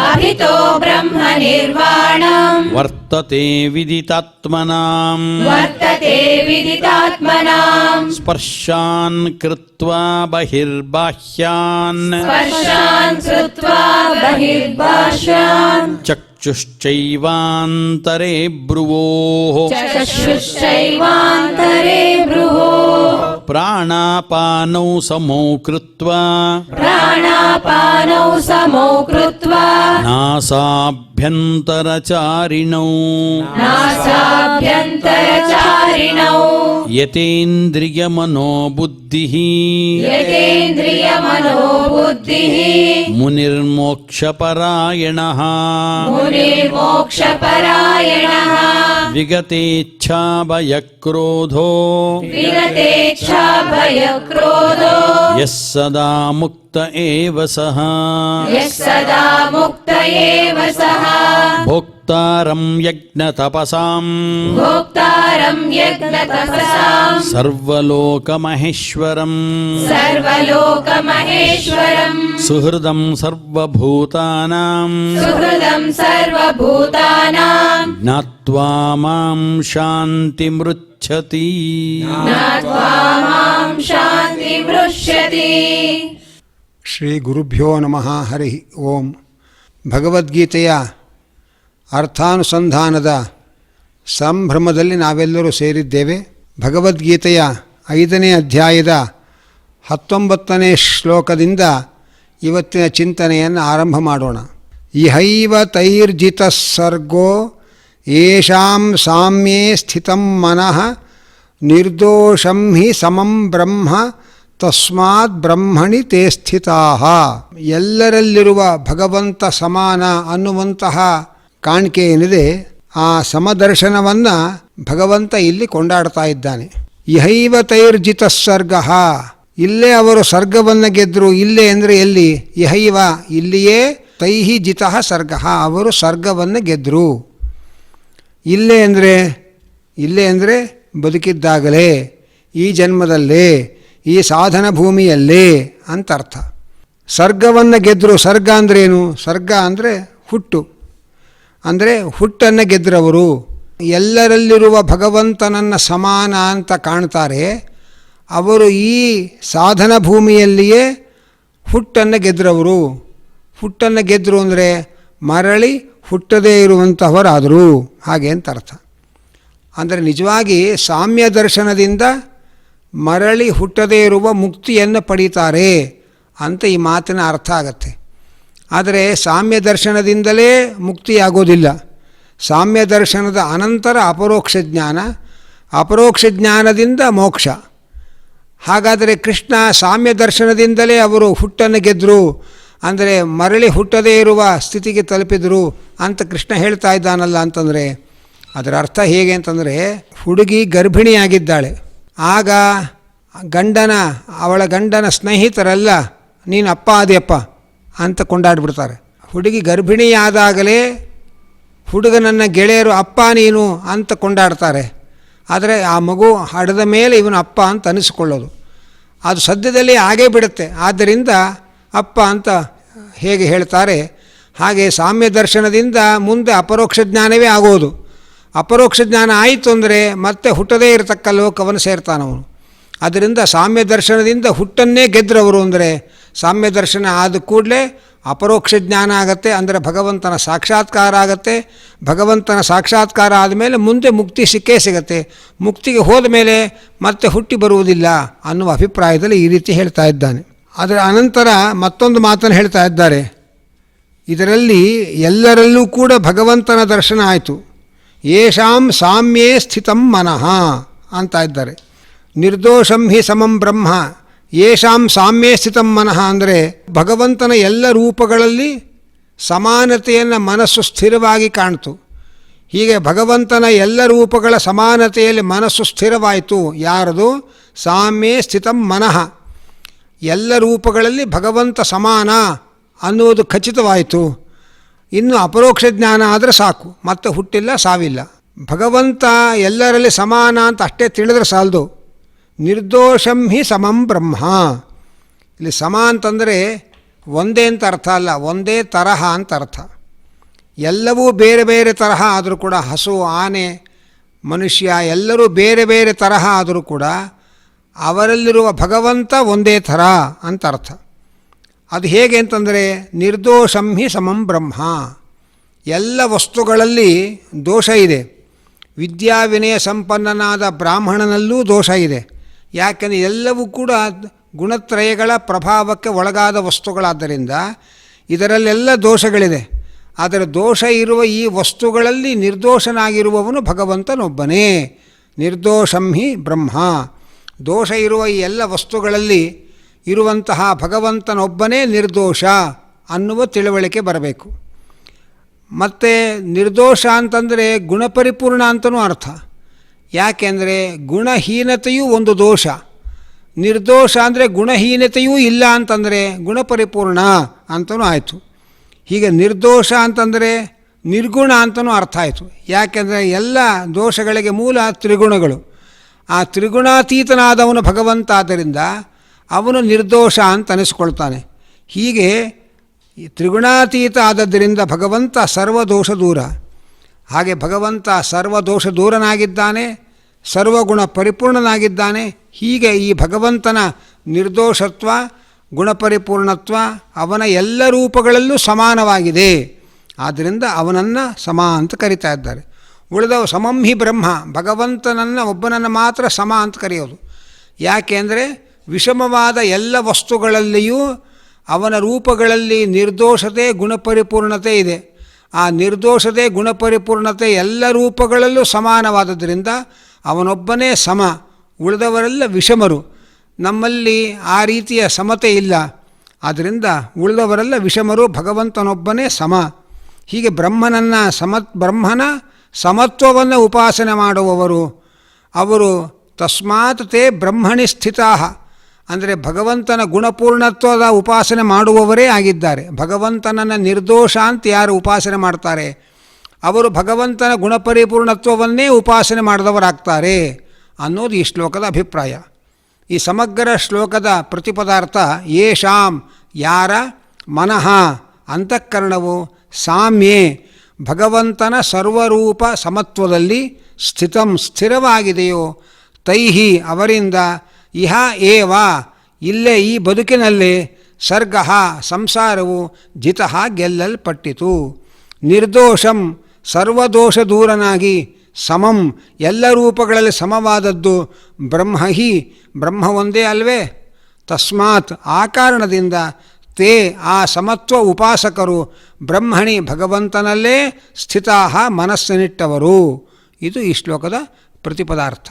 అభితో బ్రహ్మ నిర్వాణం వర్తతే విదితాత్మనాం వర్తతే విదితాత్మనాం స్పర్శాన్ కృత్వా బహిర్బాహ్యాన్ స్పర్శాన్ కృత్వా బహిర్భాష్యాన్ చక్షుశ్చైవాంతరే భ్రువోః చక్షుశ్చైవాంతరే భ్రువో ಪ್ರಾಣಾಪಾನೌ ಸಮೌ ಕೃತ್ವಾ प्राणापानौ समौ कृत्वा ನಾಸಾಭ್ಯಂತರಚಾರಿಣೌ नासाभ्यन्तरचारिणौ ಯತೇಂದ್ರಿಯಮನೋಬುದ್ಧಿಃ यतेन्द्रियमनोबुद्धिः ಮುನಿರ್ಮೋಕ್ಷಪರಾಯಣಃ मुनिर्मोक्षपरायणः ವಿಗತೇಚ್ಛಾಭಯಕ್ರೋಧೋ विगतेच्छाभयक्रोधो ಯಃ ಸದಾ ಮುಕ್ತ ಏವ ಸಃ यः सदा मुक्त एव सः ಭೋಕ್ತಾರಂ ಯಜ್ಞತಪಸಾಂ भोक्तारं यज्ञतपसां ಸರ್ವಲೋಕಮಹೇಶ್ವರಂ सर्वलोकमहेश्वरं ಸುಹೃದಂ ಸರ್ವಭೂತಾನಾಂ सुहृदं सर्वभूतानां ಜ್ಞಾತ್ವಾ ಮಾಂ ಶಾಂತಿಮೃಚ್ಛತಿ ज्ञात्वा मां शान्तिमृच्छति। ಶ್ರೀ ಗುರುಭ್ಯೋ ನಮಃ ಹರಿ ಓಂ. ಭಗವದ್ಗೀತೆಯ ಅರ್ಥಾನುಸಂಧಾನದ ಸಂಭ್ರಮದಲ್ಲಿ ನಾವೆಲ್ಲರೂ ಸೇರಿದ್ದೇವೆ. ಭಗವದ್ಗೀತೆಯ 5ನೇ ಅಧ್ಯಾಯದ 19ನೇ ಶ್ಲೋಕದಿಂದ ಇವತ್ತಿನ ಚಿಂತನೆಯನ್ನು ಆರಂಭ ಮಾಡೋಣ. ಇಹೈವ ತೈರ್ಜಿತ ಸರ್ಗೋ ಯೇಷಾಂ ಸಾಮ್ಯೇ ಸ್ಥಿತಂ ಮನಃ ನಿರ್ದೋಷಂ ಹಿ ಸಮಂ ಬ್ರಹ್ಮ ತಸ್ಮಾತ್ ಬ್ರಹ್ಮಣಿ ತೇ ಸ್ಥಿತಾಃ. ಎಲ್ಲರಲ್ಲಿರುವ ಭಗವಂತ ಸಮಾನ ಅನ್ನುವಂತಹ ಕಾಣಿಕೆ ಏನಿದೆ, ಆ ಸಮದರ್ಶನವನ್ನು ಭಗವಂತ ಇಲ್ಲಿ ಕೊಂಡಾಡ್ತಾ ಇದ್ದಾನೆ. ಇಹೈವ ತೈರ್ಜಿತ ಸರ್ಗ, ಇಲ್ಲೇ ಅವರು ಸರ್ಗವನ್ನು ಗೆದ್ದರು. ಇಲ್ಲೇ ಅಂದರೆ ಎಲ್ಲಿ? ಇಹೈವ, ಇಲ್ಲಿಯೇ. ತೈಹಿ ಜಿತಃ ಸರ್ಗ, ಅವರು ಸರ್ಗವನ್ನು ಗೆದ್ದರು. ಇಲ್ಲೇ ಅಂದರೆ ಬದುಕಿದ್ದಾಗಲೇ, ಈ ಜನ್ಮದಲ್ಲೇ, ಈ ಸಾಧನ ಭೂಮಿಯಲ್ಲೇ ಅಂತ ಅರ್ಥ. ಸರ್ಗವನ್ನು ಗೆದ್ದರು. ಸರ್ಗ ಅಂದ್ರೇನು? ಸರ್ಗ ಅಂದರೆ ಹುಟ್ಟು, ಅಂದರೆ ಹುಟ್ಟನ್ನು ಗೆದ್ರವರು. ಎಲ್ಲರಲ್ಲಿರುವ ಭಗವಂತನನ್ನು ಸಮಾನ ಅಂತ ಕಾಣ್ತಾರೆ. ಅವರು ಈ ಸಾಧನ ಭೂಮಿಯಲ್ಲಿಯೇ ಹುಟ್ಟನ್ನು ಗೆದ್ರವರು. ಹುಟ್ಟನ್ನು ಗೆದ್ದರು ಅಂದರೆ ಮರಳಿ ಹುಟ್ಟದೇ ಇರುವಂತಹವರಾದರು, ಹಾಗೆ ಅಂತ ಅರ್ಥ. ಅಂದರೆ ನಿಜವಾಗಿ ಸಾಮ್ಯ ದರ್ಶನದಿಂದ ಮರಳಿ ಹುಟ್ಟದೇ ಇರುವ ಮುಕ್ತಿಯನ್ನು ಪಡೀತಾರೆ ಅಂತ ಈ ಮಾತಿನ ಅರ್ಥ ಆಗತ್ತೆ. ಆದರೆ ಸಾಮ್ಯ ದರ್ಶನದಿಂದಲೇ ಮುಕ್ತಿಯಾಗೋದಿಲ್ಲ. ಸಾಮ್ಯ ದರ್ಶನದ ಅನಂತರ ಅಪರೋಕ್ಷ ಜ್ಞಾನ, ಅಪರೋಕ್ಷ ಜ್ಞಾನದಿಂದ ಮೋಕ್ಷ. ಹಾಗಾದರೆ ಕೃಷ್ಣ ಸಾಮ್ಯ ದರ್ಶನದಿಂದಲೇ ಅವರು ಹುಟ್ಟನ್ನು ಗೆದ್ದರು, ಅಂದರೆ ಮರಳಿ ಹುಟ್ಟದೇ ಇರುವ ಸ್ಥಿತಿಗೆ ತಲುಪಿದರು ಅಂತ ಕೃಷ್ಣ ಹೇಳ್ತಾ ಇದ್ದಾನಲ್ಲ ಅಂತಂದರೆ ಅದರ ಅರ್ಥ ಹೇಗೆ ಅಂತಂದರೆ, ಹುಡುಗಿ ಗರ್ಭಿಣಿಯಾಗಿದ್ದಾಳೆ. ಆಗ ಅವಳ ಗಂಡನ ಸ್ನೇಹಿತರೆಲ್ಲ ನೀನು ಅಪ್ಪ ಆದಿಯಪ್ಪ ಅಂತ ಕೊಂಡಾಡ್ಬಿಡ್ತಾರೆ. ಹುಡುಗಿ ಗರ್ಭಿಣಿಯಾದಾಗಲೇ ಹುಡುಗನನ್ನು ಗೆಳೆಯರು ಅಪ್ಪ ನೀನು ಅಂತ ಕೊಂಡಾಡ್ತಾರೆ. ಆದರೆ ಆ ಮಗು ಹಡೆದ ಮೇಲೆ ಇವನು ಅಪ್ಪ ಅಂತ ಅನಿಸ್ಕೊಳ್ಳೋದು, ಅದು ಸದ್ಯದಲ್ಲಿ ಆಗೇ ಬಿಡುತ್ತೆ. ಆದ್ದರಿಂದ ಅಪ್ಪ ಅಂತ ಹೇಗೆ ಹೇಳ್ತಾರೆ, ಹಾಗೆ ಸಾಮ್ಯ ದರ್ಶನದಿಂದ ಮುಂದೆ ಅಪರೋಕ್ಷ ಜ್ಞಾನವೇ ಆಗೋದು. ಅಪರೋಕ್ಷ ಜ್ಞಾನ ಆಯಿತು ಅಂದರೆ ಮತ್ತೆ ಹುಟ್ಟದೇ ಇರತಕ್ಕ ಲೋಕವನ್ನು ಸೇರ್ತಾನವನು. ಅದರಿಂದ ಸಾಮ್ಯ ದರ್ಶನದಿಂದ ಹುಟ್ಟನ್ನೇ ಗೆದ್ರವರು. ಅಂದರೆ ಸಾಮ್ಯ ದರ್ಶನ ಆದ ಕೂಡಲೇ ಅಪರೋಕ್ಷ ಜ್ಞಾನ ಆಗತ್ತೆ, ಅಂದರೆ ಭಗವಂತನ ಸಾಕ್ಷಾತ್ಕಾರ ಆಗತ್ತೆ. ಭಗವಂತನ ಸಾಕ್ಷಾತ್ಕಾರ ಆದಮೇಲೆ ಮುಂದೆ ಮುಕ್ತಿ ಸಿಕ್ಕೇ ಸಿಗತ್ತೆ. ಮುಕ್ತಿಗೆ ಹೋದ ಮೇಲೆ ಮತ್ತೆ ಹುಟ್ಟಿ ಬರುವುದಿಲ್ಲ ಅನ್ನುವ ಅಭಿಪ್ರಾಯದಲ್ಲಿ ಈ ರೀತಿ ಹೇಳ್ತಾ ಇದ್ದಾನೆ. ಅದರ ಅನಂತರ ಮತ್ತೊಂದು ಮಾತನ್ನು ಹೇಳ್ತಾ ಇದ್ದಾರೆ. ಇದರಲ್ಲಿ ಎಲ್ಲರಲ್ಲೂ ಕೂಡ ಭಗವಂತನ ದರ್ಶನ ಆಯಿತು. ಯೇಷಾಂ ಸಾಮ್ಯೇ ಸ್ಥಿತಂ ಮನಃ ಅಂತ ಇದ್ದಾರೆ. ನಿರ್ದೋಷಂ ಹಿ ಸಮಂ ಬ್ರಹ್ಮ, ಯೇಷಾಂ ಸಾಮ್ಯೇ ಸ್ಥಿತಂ ಮನಃ ಅಂದರೆ ಭಗವಂತನ ಎಲ್ಲ ರೂಪಗಳಲ್ಲಿ ಸಮಾನತೆಯನ್ನು ಮನಸ್ಸು ಸ್ಥಿರವಾಗಿ ಕಾಣ್ತು. ಹೀಗೆ ಭಗವಂತನ ಎಲ್ಲ ರೂಪಗಳ ಸಮಾನತೆಯಲ್ಲಿ ಮನಸ್ಸು ಸ್ಥಿರವಾಯಿತು. ಯಾರದು? ಸಾಮ್ಯೇ ಸ್ಥಿತಂ ಮನಃ, ಎಲ್ಲ ರೂಪಗಳಲ್ಲಿ ಭಗವಂತ ಸಮಾನ ಅನ್ನುವುದು ಖಚಿತವಾಯಿತು. ಇನ್ನು ಅಪರೋಕ್ಷ ಜ್ಞಾನ ಆದರೆ ಸಾಕು, ಮತ್ತೆ ಹುಟ್ಟಿಲ್ಲ ಸಾವಿಲ್ಲ. ಭಗವಂತ ಎಲ್ಲರಲ್ಲಿ ಸಮಾನ ಅಂತ ಅಷ್ಟೇ ತಿಳಿದ್ರೆ ಸಾಲದು. ನಿರ್ದೋಷಂ ಹಿ ಸಮಂ ಬ್ರಹ್ಮ, ಇಲ್ಲಿ ಸಮ ಅಂತಂದರೆ ಒಂದೇ ಅಂತ ಅರ್ಥ ಅಲ್ಲ, ಒಂದೇ ತರಹ ಅಂತ ಅರ್ಥ. ಎಲ್ಲವೂ ಬೇರೆ ಬೇರೆ ತರಹ ಆದರೂ ಕೂಡ, ಹಸು, ಆನೆ, ಮನುಷ್ಯ ಎಲ್ಲರೂ ಬೇರೆ ಬೇರೆ ತರಹ ಆದರೂ ಕೂಡ ಅವರಲ್ಲಿರುವ ಭಗವಂತ ಒಂದೇ ಥರ ಅಂತ ಅರ್ಥ. ಅದು ಹೇಗೆ ಅಂತಂದರೆ ನಿರ್ದೋಷಂ ಹಿ ಸಮಂ ಬ್ರಹ್ಮ, ಎಲ್ಲ ವಸ್ತುಗಳಲ್ಲಿ ದೋಷ ಇದೆ. ವಿದ್ಯಾ ವಿನಯ ಸಂಪನ್ನನಾದ ಬ್ರಾಹ್ಮಣನಲ್ಲೂ ದೋಷ ಇದೆ, ಯಾಕೆಂದರೆ ಎಲ್ಲವೂ ಕೂಡ ಗುಣತ್ರಯಗಳ ಪ್ರಭಾವಕ್ಕೆ ಒಳಗಾದ ವಸ್ತುಗಳಾದ್ದರಿಂದ ಇದರಲ್ಲೆಲ್ಲ ದೋಷಗಳಿದೆ. ಆದರೆ ದೋಷ ಇರುವ ಈ ವಸ್ತುಗಳಲ್ಲಿ ನಿರ್ದೋಷನಾಗಿರುವವನು ಭಗವಂತನೊಬ್ಬನೇ. ನಿರ್ದೋಷಂ ಹಿ ಬ್ರಹ್ಮ. ದೋಷ ಇರುವ ಈ ಎಲ್ಲ ವಸ್ತುಗಳಲ್ಲಿ ಇರುವಂತಹ ಭಗವಂತನೊಬ್ಬನೇ ನಿರ್ದೋಷ ಅನ್ನುವ ತಿಳುವಳಿಕೆ ಬರಬೇಕು. ಮತ್ತು ನಿರ್ದೋಷ ಅಂತಂದರೆ ಗುಣಪರಿಪೂರ್ಣ ಅಂತಲೂ ಅರ್ಥ. ಯಾಕೆಂದರೆ ಗುಣಹೀನತೆಯೂ ಒಂದು ದೋಷ. ನಿರ್ದೋಷ ಅಂದರೆ ಗುಣಹೀನತೆಯೂ ಇಲ್ಲ ಅಂತಂದರೆ ಗುಣಪರಿಪೂರ್ಣ ಅಂತಲೂ ಆಯಿತು. ಹೀಗೆ ನಿರ್ದೋಷ ಅಂತಂದರೆ ನಿರ್ಗುಣ ಅಂತಲೂ ಅರ್ಥ ಆಯಿತು. ಯಾಕೆಂದರೆ ಎಲ್ಲ ದೋಷಗಳಿಗೆ ಮೂಲ ತ್ರಿಗುಣಗಳು. ಆ ತ್ರಿಗುಣಾತೀತನಾದವನು ಭಗವಂತ ಆದ್ದರಿಂದ ಅವನು ನಿರ್ದೋಷ ಅಂತ ಅನಿಸ್ಕೊಳ್ತಾನೆ. ಹೀಗೆ ತ್ರಿಗುಣಾತೀತ ಆದದ್ದರಿಂದ ಭಗವಂತ ಸರ್ವದೋಷ ದೂರ. ಹಾಗೆ ಭಗವಂತ ಸರ್ವದೋಷ ದೂರನಾಗಿದ್ದಾನೆ, ಸರ್ವಗುಣ ಪರಿಪೂರ್ಣನಾಗಿದ್ದಾನೆ. ಹೀಗೆ ಈ ಭಗವಂತನ ನಿರ್ದೋಷತ್ವ, ಗುಣಪರಿಪೂರ್ಣತ್ವ ಅವನ ಎಲ್ಲ ರೂಪಗಳಲ್ಲೂ ಸಮಾನವಾಗಿದೆ. ಆದ್ದರಿಂದ ಅವನನ್ನು ಸಮ ಅಂತ ಕರೀತಾ ಇದ್ದಾರೆ. ಉಳಿದವ ಸಮಂ ಹಿ ಬ್ರಹ್ಮ, ಭಗವಂತನನ್ನು ಒಬ್ಬನನ್ನು ಮಾತ್ರ ಸಮ ಅಂತ ಕರೆಯೋದು. ಯಾಕೆ ಅಂದರೆ ವಿಷಮವಾದ ಎಲ್ಲ ವಸ್ತುಗಳಲ್ಲಿಯೂ ಅವನ ರೂಪಗಳಲ್ಲಿ ನಿರ್ದೋಷತೆ ಗುಣಪರಿಪೂರ್ಣತೆ ಇದೆ. ಆ ನಿರ್ದೋಷತೆ ಗುಣಪರಿಪೂರ್ಣತೆ ಎಲ್ಲ ರೂಪಗಳಲ್ಲೂ ಸಮಾನವಾದದ್ದರಿಂದ ಅವನೊಬ್ಬನೇ ಸಮ, ಉಳಿದವರೆಲ್ಲ ವಿಷಮರು. ನಮ್ಮಲ್ಲಿ ಆ ರೀತಿಯ ಸಮತೆ ಇಲ್ಲ. ಆದ್ದರಿಂದ ಉಳಿದವರೆಲ್ಲ ವಿಷಮರು, ಭಗವಂತನೊಬ್ಬನೇ ಸಮ. ಹೀಗೆ ಬ್ರಹ್ಮನ ಸಮತ್ವವನ್ನು ಉಪಾಸನೆ ಮಾಡುವವರು ಅವರು ತಸ್ಮಾತ್ ತೇ ಬ್ರಹ್ಮಣಿ ಸ್ಥಿತಾ, ಅಂದರೆ ಭಗವಂತನ ಗುಣಪೂರ್ಣತ್ವದ ಉಪಾಸನೆ ಮಾಡುವವರೇ ಆಗಿದ್ದಾರೆ. ಭಗವಂತನನ್ನು ನಿರ್ದೋಷ ಅಂತ ಯಾರು ಉಪಾಸನೆ ಮಾಡ್ತಾರೆ ಅವರು ಭಗವಂತನ ಗುಣಪರಿಪೂರ್ಣತ್ವವನ್ನೇ ಉಪಾಸನೆ ಮಾಡಿದವರಾಗ್ತಾರೆ ಅನ್ನೋದು ಈ ಶ್ಲೋಕದ ಅಭಿಪ್ರಾಯ. ಈ ಸಮಗ್ರ ಶ್ಲೋಕದ ಪ್ರತಿಪದಾರ್ಥ ಯೇಷಾಂ, ಯಾರ ಮನಃ ಅಂತಃಕರಣವು ಸಾಮ್ಯೆ ಭಗವಂತನ ಸರ್ವರೂಪ ಸಮತ್ವದಲ್ಲಿ ಸ್ಥಿರವಾಗಿದೆಯೋ ತೈಹಿ ಅವರಿಂದ ಇಹ ಏವ ಇಲ್ಲೇ ಈ ಬದುಕಿನಲ್ಲಿ ಸರ್ಗ ಸಂಸಾರವು ಜಿತಃ ಗೆಲ್ಲಲ್ಪಟ್ಟಿತು. ನಿರ್ದೋಷಂ ಸರ್ವದೋಷ ದೂರನಾಗಿ ಸಮಂ ಎಲ್ಲ ರೂಪಗಳಲ್ಲಿ ಸಮವಾದದ್ದು ಬ್ರಹ್ಮಹಿ ಬ್ರಹ್ಮ ಒಂದೇ ಅಲ್ವೇ. ತಸ್ಮಾತ್ ಆ ಕಾರಣದಿಂದ ತೇ ಆ ಸಮತ್ವ ಉಪಾಸಕರು ಬ್ರಹ್ಮಣಿ ಭಗವಂತನಲ್ಲೇ ಸ್ಥಿತಾ ಮನಸ್ಸಿನಿಟ್ಟವರು. ಇದು ಈ ಶ್ಲೋಕದ ಪ್ರತಿಪದಾರ್ಥ.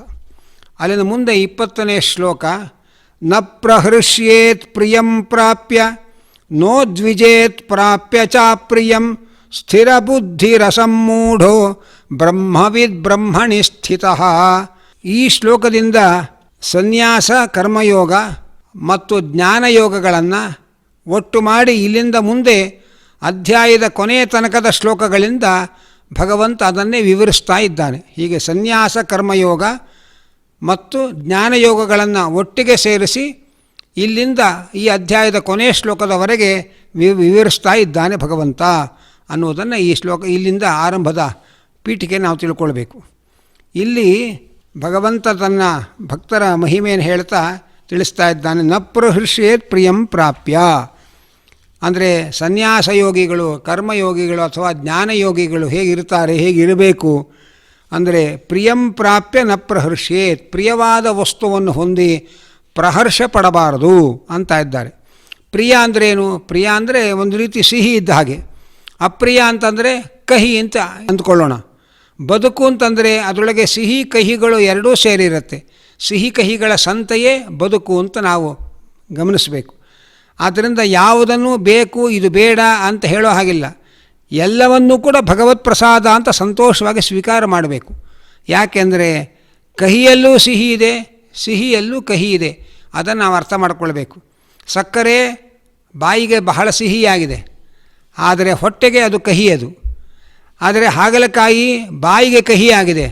ಅಲ್ಲಿನ ಮುಂದೆ 20ನೇ ಶ್ಲೋಕ ನ ಪ್ರಹೃಷ್ಯೇತ್ ಪ್ರಿಯಂ ಪ್ರಾಪ್ಯ ನೋ ದ್ವಿಜೇತ್ ಪ್ರಾಪ್ಯ ಚಾಪ್ರಿಯಂ ಸ್ಥಿರಬುದ್ಧಿರಸಮ್ಮೂಢೋ ಬ್ರಹ್ಮವಿದ್ ಬ್ರಹ್ಮಣಿ ಸ್ಥಿತಃ. ಈ ಶ್ಲೋಕದಿಂದ ಸನ್ಯಾಸ ಕರ್ಮಯೋಗ ಮತ್ತು ಜ್ಞಾನಯೋಗಗಳನ್ನು ಒಟ್ಟು ಮಾಡಿ ಇಲ್ಲಿಂದ ಮುಂದೆ ಅಧ್ಯಾಯದ ಕೊನೆಯ ತನಕದ ಶ್ಲೋಕಗಳಿಂದ ಭಗವಂತ ಅದನ್ನೇ ವಿವರಿಸ್ತಾ ಇದ್ದಾನೆ. ಹೀಗೆ ಸನ್ಯಾಸ ಕರ್ಮಯೋಗ ಮತ್ತು ಜ್ಞಾನಯೋಗಗಳನ್ನು ಒಟ್ಟಿಗೆ ಸೇರಿಸಿ ಇಲ್ಲಿಂದ ಈ ಅಧ್ಯಾಯದ ಕೊನೆಯ ಶ್ಲೋಕದವರೆಗೆ ವಿವರಿಸ್ತಾ ಇದ್ದಾನೆ ಭಗವಂತ ಅನ್ನೋದನ್ನು ಈ ಶ್ಲೋಕ ಇಲ್ಲಿಂದ ಆರಂಭದ ಪೀಠಿಕೆ ನಾವು ತಿಳ್ಕೊಳ್ಬೇಕು. ಇಲ್ಲಿ ಭಗವಂತ ತನ್ನ ಭಕ್ತರ ಮಹಿಮೆಯನ್ನು ಹೇಳ್ತಾ ತಿಳಿಸ್ತಾ ಇದ್ದಾನೆ. ನ ಪ್ರಹೃಷ್ಯೇತ್ ಪ್ರಿಯಂ ಪ್ರಾಪ್ಯ ಅಂದರೆ ಸನ್ಯಾಸ ಯೋಗಿಗಳು, ಕರ್ಮಯೋಗಿಗಳು ಅಥವಾ ಜ್ಞಾನಯೋಗಿಗಳು ಹೇಗಿರ್ತಾರೆ, ಹೇಗಿರಬೇಕು ಅಂದರೆ ಪ್ರಿಯಂ ಪ್ರಾಪ್ಯ ನ ಪ್ರಹರ್ಷೇತ್, ಪ್ರಿಯವಾದ ವಸ್ತುವನ್ನು ಹೊಂದಿ ಪ್ರಹರ್ಷ ಪಡಬಾರದು ಅಂತ ಇದ್ದಾರೆ. ಪ್ರಿಯ ಅಂದ್ರೇನು? ಪ್ರಿಯ ಅಂದರೆ ಒಂದು ರೀತಿ ಸಿಹಿ ಇದ್ದ ಹಾಗೆ. ಅಪ್ರಿಯ ಅಂತಂದರೆ ಕಹಿ ಅಂತ ಅಂದ್ಕೊಳ್ಳೋಣ. ಬದುಕು ಅಂತಂದರೆ ಅದರೊಳಗೆ ಸಿಹಿ ಕಹಿಗಳು ಎರಡೂ ಸೇರಿರುತ್ತೆ. ಸಿಹಿ ಕಹಿಗಳ ಸಂತೆಯೇ ಬದುಕು ಅಂತ ನಾವು ಗಮನಿಸಬೇಕು. ಆದ್ದರಿಂದ ಯಾವುದನ್ನು ಬೇಕು ಇದು ಬೇಡ ಅಂತ ಹೇಳೋ ಹಾಗಿಲ್ಲ. ಎಲ್ಲವನ್ನೂ ಕೂಡ ಭಗವತ್ ಪ್ರಸಾದ ಅಂತ ಸಂತೋಷವಾಗಿ ಸ್ವೀಕಾರ ಮಾಡಬೇಕು. ಯಾಕೆಂದರೆ ಕಹಿಯಲ್ಲೂ ಸಿಹಿ ಇದೆ, ಸಿಹಿಯಲ್ಲೂ ಕಹಿ ಇದೆ. ಅದನ್ನು ನಾವು ಅರ್ಥ ಮಾಡಿಕೊಳ್ಬೇಕು. ಸಕ್ಕರೆ ಬಾಯಿಗೆ ಬಹಳ ಸಿಹಿಯಾಗಿದೆ, ಆದರೆ ಹೊಟ್ಟೆಗೆ ಅದು ಕಹಿಯದು. ಆದರೆ ಹಾಗಲಕಾಯಿ ಬಾಯಿಗೆ ಕಹಿಯಾಗಿದೆ,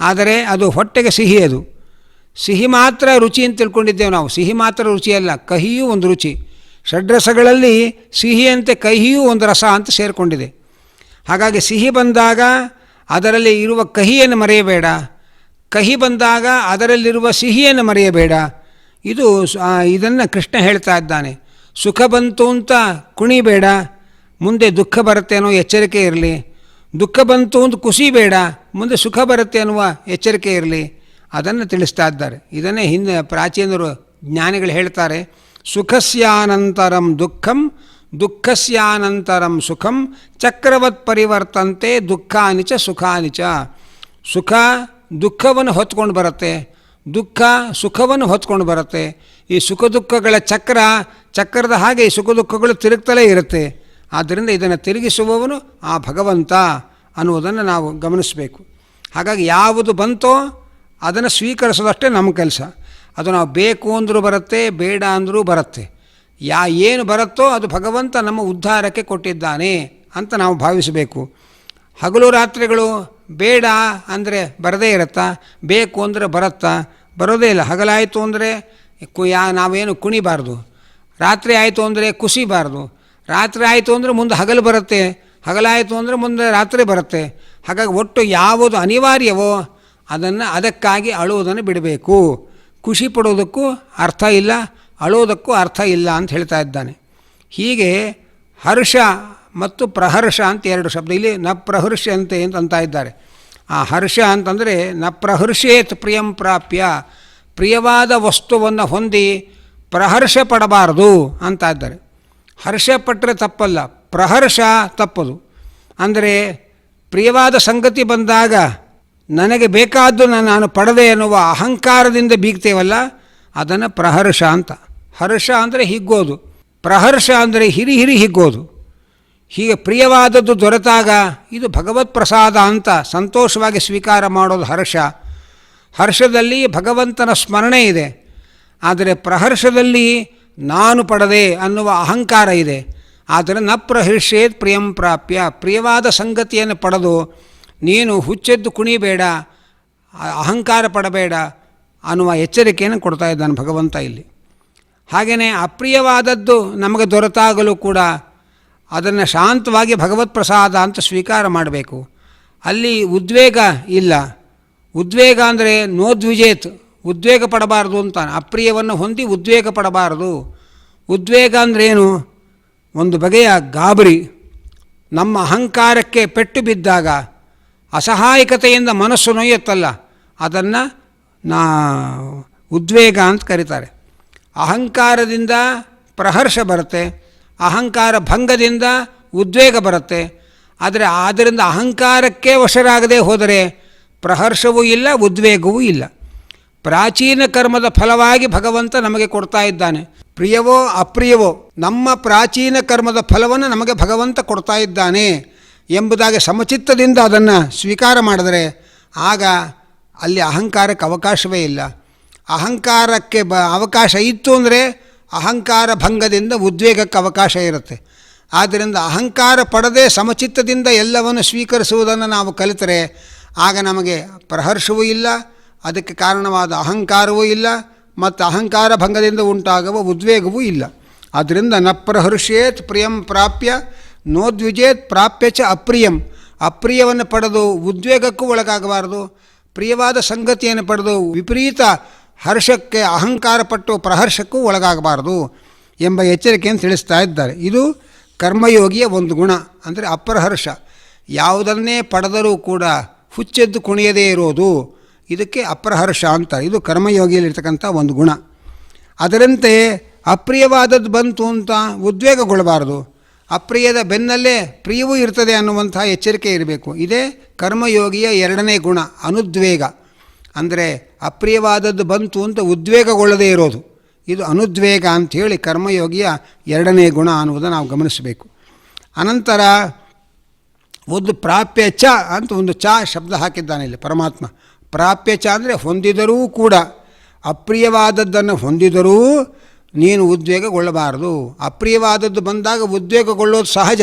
ಆದರೆ ಅದು ಹೊಟ್ಟೆಗೆ ಸಿಹಿಯದು. ಸಿಹಿ ಮಾತ್ರ ರುಚಿ ಅಂತ ತಿಳ್ಕೊಂಡಿದ್ದೇವೆ ನಾವು. ಸಿಹಿ ಮಾತ್ರ ರುಚಿಯಲ್ಲ, ಕಹಿಯೂ ಒಂದು ರುಚಿ. ಷಡ್ರಸಗಳಲ್ಲಿ ಸಿಹಿಯಂತೆ ಕಹಿಯೂ ಒಂದು ರಸ ಅಂತ ಸೇರಿಕೊಂಡಿದೆ. ಹಾಗಾಗಿ ಸಿಹಿ ಬಂದಾಗ ಅದರಲ್ಲಿ ಇರುವ ಕಹಿಯನ್ನು ಮರೆಯಬೇಡ, ಕಹಿ ಬಂದಾಗ ಅದರಲ್ಲಿರುವ ಸಿಹಿಯನ್ನು ಮರೆಯಬೇಡ. ಇದನ್ನು ಕೃಷ್ಣ ಹೇಳ್ತಾ ಇದ್ದಾನೆ. ಸುಖ ಬಂತು ಅಂತ ಕುಣಿಬೇಡ, ಮುಂದೆ ದುಃಖ ಬರುತ್ತೆ ಅನ್ನೋ ಎಚ್ಚರಿಕೆ ಇರಲಿ. ದುಃಖ ಬಂತು ಅಂತ ಕುಸಿಬೇಡ, ಮುಂದೆ ಸುಖ ಬರುತ್ತೆ ಅನ್ನುವ ಎಚ್ಚರಿಕೆ ಇರಲಿ. ಅದನ್ನು ತಿಳಿಸ್ತಾ ಇದ್ದಾರೆ. ಇದನ್ನೇ ಹಿಂದೆ ಪ್ರಾಚೀನರು ಜ್ಞಾನಿಗಳು ಹೇಳ್ತಾರೆ, ಸುಖಸ್ಯಾನಂತರಂ ದುಃಖಂ ದುಃಖಸ್ಯಾನಂತರಂ ಸುಖಂ ಚಕ್ರವತ್ ಪರಿವರ್ತಂತೆ ದುಃಖಾನಿ ಚ ಸುಖಾನಿ ಚ. ಸುಖ ದುಃಖವನ್ನು ಹೊತ್ಕೊಂಡು ಬರುತ್ತೆ, ದುಃಖ ಸುಖವನ್ನು ಹೊತ್ಕೊಂಡು ಬರುತ್ತೆ. ಈ ಸುಖ ದುಃಖಗಳ ಚಕ್ರದ ಹಾಗೆ ಈ ಸುಖ ದುಃಖಗಳು ತಿರುಗ್ತಲೇ ಇರುತ್ತೆ. ಆದ್ದರಿಂದ ಇದನ್ನು ತಿರುಗಿಸುವವನು ಆ ಭಗವಂತ ಅನ್ನುವುದನ್ನು ನಾವು ಗಮನಿಸಬೇಕು. ಹಾಗಾಗಿ ಯಾವುದು ಬಂತೋ ಅದನ್ನು ಸ್ವೀಕರಿಸೋದಷ್ಟೇ ನಮ್ಮ ಕೆಲಸ. ಅದು ನಾವು ಬೇಕು ಅಂದರೂ ಬರುತ್ತೆ, ಬೇಡ ಅಂದರೂ ಬರುತ್ತೆ. ಏನು ಬರುತ್ತೋ ಅದು ಭಗವಂತ ನಮ್ಮ ಉದ್ಧಾರಕ್ಕೆ ಕೊಟ್ಟಿದ್ದಾನೆ ಅಂತ ನಾವು ಭಾವಿಸಬೇಕು. ಹಗಲು ರಾತ್ರಿಗಳು ಬೇಡ ಅಂದರೆ ಬರದೇ ಇರುತ್ತಾ, ಬೇಕು ಅಂದರೆ ಬರುತ್ತಾ? ಬರೋದೇ ಇಲ್ಲ. ಹಗಲಾಯಿತು ಅಂದರೆ ನಾವೇನು ಕುಣಿಬಾರ್ದು, ರಾತ್ರಿ ಆಯಿತು ಅಂದರೆ ಕುಸಿಬಾರ್ದು. ರಾತ್ರಿ ಆಯಿತು ಅಂದರೆ ಮುಂದೆ ಹಗಲು ಬರುತ್ತೆ, ಹಗಲಾಯಿತು ಅಂದರೆ ಮುಂದೆ ರಾತ್ರಿ ಬರುತ್ತೆ. ಹಾಗಾಗಿ ಒಟ್ಟು ಯಾವುದು ಅನಿವಾರ್ಯವೋ ಅದಕ್ಕಾಗಿ ಅಳುವುದನ್ನು ಬಿಡಬೇಕು. ಖುಷಿ ಪಡೋದಕ್ಕೂ ಅರ್ಥ ಇಲ್ಲ, ಅಳೋದಕ್ಕೂ ಅರ್ಥ ಇಲ್ಲ ಅಂತ ಹೇಳ್ತಾ ಇದ್ದಾನೆ. ಹೀಗೆ ಹರ್ಷ ಮತ್ತು ಪ್ರಹರ್ಷ ಅಂತ ಎರಡು ಶಬ್ದ ಇಲ್ಲಿ ನ ಪ್ರಹರ್ಷ್ಯಂತೆ ಅಂತ ಇದ್ದಾರೆ. ಆ ಹರ್ಷ ಅಂತಂದರೆ ನ ಪ್ರಹರ್ಷೇತ್ ಪ್ರಿಯಂ ಪ್ರಾಪ್ಯ, ಪ್ರಿಯವಾದ ವಸ್ತುವನ್ನು ಹೊಂದಿ ಪ್ರಹರ್ಷ ಪಡಬಾರದು ಅಂತ ಇದ್ದಾರೆ. ಹರ್ಷ ಪಟ್ಟರೆ ತಪ್ಪಲ್ಲ, ಪ್ರಹರ್ಷ ತಪ್ಪದು. ಅಂದರೆ ಪ್ರಿಯವಾದ ಸಂಗತಿ ಬಂದಾಗ ನನಗೆ ಬೇಕಾದ್ದು ನಾನು ಪಡೆದೆ ಎನ್ನುವ ಅಹಂಕಾರದಿಂದ ಬೀಗ್ತೇವಲ್ಲ, ಅದನ್ನು ಪ್ರಹರ್ಷ ಅಂತ. ಹರ್ಷ ಅಂದರೆ ಹಿಗ್ಗೋದು, ಪ್ರಹರ್ಷ ಅಂದರೆ ಹಿರಿ ಹಿಗ್ಗೋದು. ಹೀಗೆ ಪ್ರಿಯವಾದದ್ದು ದೊರೆತಾಗ ಇದು ಭಗವತ್ ಪ್ರಸಾದ ಅಂತ ಸಂತೋಷವಾಗಿ ಸ್ವೀಕಾರ ಮಾಡೋದು ಹರ್ಷ. ಹರ್ಷದಲ್ಲಿ ಭಗವಂತನ ಸ್ಮರಣೆ ಇದೆ, ಆದರೆ ಪ್ರಹರ್ಷದಲ್ಲಿ ನಾನು ಪಡೆದೆ ಅನ್ನುವ ಅಹಂಕಾರ ಇದೆ. ಆದರೆ ನ ಪ್ರಹರ್ಷೇತ್ ಪ್ರಿಯಂ ಪ್ರಾಪ್ಯ, ಪ್ರಿಯವಾದ ಸಂಗತಿಯನ್ನು ಪಡೆದು ನೀನು ಹುಚ್ಚೆದ್ದು ಕುಣಿಬೇಡ, ಅಹಂಕಾರ ಪಡಬೇಡ ಅನ್ನುವ ಎಚ್ಚರಿಕೆಯನ್ನು ಕೊಡ್ತಾ ಇದ್ದಾನೆ ಭಗವಂತ ಇಲ್ಲಿ. ಹಾಗೆಯೇ ಅಪ್ರಿಯವಾದದ್ದು ನಮಗೆ ದೊರೆತಾಗಲೂ ಕೂಡ ಅದನ್ನು ಶಾಂತವಾಗಿ ಭಗವತ್ ಪ್ರಸಾದ ಅಂತ ಸ್ವೀಕಾರ ಮಾಡಬೇಕು. ಅಲ್ಲಿ ಉದ್ವೇಗ ಇಲ್ಲ. ಉದ್ವೇಗ ಅಂದರೆ ನೋದ್ವಿಜೇತ್, ಉದ್ವೇಗ ಪಡಬಾರದು ಅಂತ. ಅಪ್ರಿಯವನ್ನು ಹೊಂದಿ ಉದ್ವೇಗ ಪಡಬಾರದು. ಉದ್ವೇಗ ಅಂದ್ರೇನು? ಒಂದು ಬಗೆಯ ಗಾಬರಿ. ನಮ್ಮ ಅಹಂಕಾರಕ್ಕೆ ಪೆಟ್ಟು ಬಿದ್ದಾಗ ಅಸಹಾಯಕತೆಯಿಂದ ಮನಸ್ಸು ನೋಯುತ್ತಲ್ಲ, ಅದನ್ನು ಉದ್ವೇಗ ಅಂತ ಕರೀತಾರೆ. ಅಹಂಕಾರದಿಂದ ಪ್ರಹರ್ಷ ಬರುತ್ತೆ, ಅಹಂಕಾರ ಭಂಗದಿಂದ ಉದ್ವೇಗ ಬರುತ್ತೆ. ಆದರೆ ಆದ್ದರಿಂದ ಅಹಂಕಾರಕ್ಕೆ ವಶರಾಗದೆ ಹೋದರೆ ಪ್ರಹರ್ಷವೂ ಇಲ್ಲ, ಉದ್ವೇಗವೂ ಇಲ್ಲ. ಪ್ರಾಚೀನ ಕರ್ಮದ ಫಲವಾಗಿ ಭಗವಂತ ನಮಗೆ ಕೊಡ್ತಾ ಇದ್ದಾನೆ. ಪ್ರಿಯವೋ ಅಪ್ರಿಯವೋ ನಮ್ಮ ಪ್ರಾಚೀನ ಕರ್ಮದ ಫಲವನ್ನು ನಮಗೆ ಭಗವಂತ ಕೊಡ್ತಾ ಇದ್ದಾನೆ ಎಂಬುದಾಗಿ ಸಮಚಿತ್ತದಿಂದ ಅದನ್ನು ಸ್ವೀಕಾರ ಮಾಡಿದರೆ ಆಗ ಅಲ್ಲಿ ಅಹಂಕಾರಕ್ಕೆ ಅವಕಾಶವೇ ಇಲ್ಲ. ಅಹಂಕಾರಕ್ಕೆ ಅವಕಾಶ ಇತ್ತು ಅಂದರೆ ಅಹಂಕಾರ ಭಂಗದಿಂದ ಉದ್ವೇಗಕ್ಕೆ ಅವಕಾಶ ಇರುತ್ತೆ. ಆದ್ದರಿಂದ ಅಹಂಕಾರ ಪಡದೆ ಸಮಚಿತ್ತದಿಂದ ಎಲ್ಲವನ್ನು ಸ್ವೀಕರಿಸುವುದನ್ನು ನಾವು ಕಲಿತರೆ ಆಗ ನಮಗೆ ಪ್ರಹರ್ಷವೂ ಇಲ್ಲ, ಅದಕ್ಕೆ ಕಾರಣವಾದ ಅಹಂಕಾರವೂ ಇಲ್ಲ, ಮತ್ತು ಅಹಂಕಾರ ಭಂಗದಿಂದ ಉಂಟಾಗುವ ಉದ್ವೇಗವೂ ಇಲ್ಲ. ಆದ್ದರಿಂದ ನ ಪ್ರಹರ್ಷೇತ್ ಪ್ರಿಯಂ ಪ್ರಾಪ್ಯ ನೋದ್ವಿಜೇತ್ ಪ್ರಾಪ್ಯ ಚ ಅಪ್ರಿಯಂ. ಅಪ್ರಿಯವನ್ನು ಪಡೆದು ಉದ್ವೇಗಕ್ಕೂ ಒಳಗಾಗಬಾರ್ದು, ಪ್ರಿಯವಾದ ಸಂಗತಿಯನ್ನು ಪಡೆದು ವಿಪರೀತ ಹರ್ಷಕ್ಕೆ ಅಹಂಕಾರ ಪಟ್ಟು ಪ್ರಹರ್ಷಕ್ಕೂ ಒಳಗಾಗಬಾರ್ದು ಎಂಬ ಎಚ್ಚರಿಕೆಯನ್ನು ತಿಳಿಸ್ತಾ ಇದ್ದಾರೆ. ಇದು ಕರ್ಮಯೋಗಿಯ ಒಂದು ಗುಣ, ಅಂದರೆ ಅಪ್ರಹರ್ಷ. ಯಾವುದನ್ನೇ ಪಡೆದರೂ ಕೂಡ ಹುಚ್ಚೆದ್ದು ಕುಣಿಯದೇ ಇರೋದು, ಇದಕ್ಕೆ ಅಪ್ರಹರ್ಷ ಅಂತ. ಇದು ಕರ್ಮಯೋಗಿಯಲ್ಲಿರ್ತಕ್ಕಂಥ ಒಂದು ಗುಣ. ಅದರಂತೆ ಅಪ್ರಿಯವಾದದ್ದು ಬಂತು ಅಂತ ಉದ್ವೇಗಗೊಳ್ಳಬಾರದು. ಅಪ್ರಿಯದ ಬೆನ್ನಲ್ಲೇ ಪ್ರಿಯವೂ ಇರ್ತದೆ ಅನ್ನುವಂಥ ಎಚ್ಚರಿಕೆ ಇರಬೇಕು. ಇದೇ ಕರ್ಮಯೋಗಿಯ ಎರಡನೇ ಗುಣ, ಅನುದ್ವೇಗ. ಅಂದರೆ ಅಪ್ರಿಯವಾದದ್ದು ಬಂತು ಅಂತ ಉದ್ವೇಗಗೊಳ್ಳದೇ ಇರೋದು, ಇದು ಅನುದ್ವೇಗ ಅಂಥೇಳಿ ಕರ್ಮಯೋಗಿಯ ಎರಡನೇ ಗುಣ ಅನ್ನುವುದನ್ನು ನಾವು ಗಮನಿಸಬೇಕು. ಅನಂತರ ಒಂದು ಪ್ರಾಪ್ಯ ಚ ಅಂತ ಒಂದು ಚ ಶಬ್ದ ಹಾಕಿದ್ದಾನೆ ಇಲ್ಲಿ ಪರಮಾತ್ಮ. ಪ್ರಾಪ್ಯ ಚ ಅಂದರೆ ಹೊಂದಿದರೂ ಕೂಡ, ಅಪ್ರಿಯವಾದದ್ದನ್ನು ಹೊಂದಿದರೂ ನೀನು ಉದ್ವೇಗಗೊಳ್ಳಬಾರದು. ಅಪ್ರಿಯವಾದದ್ದು ಬಂದಾಗ ಉದ್ವೇಗಗೊಳ್ಳೋದು ಸಹಜ,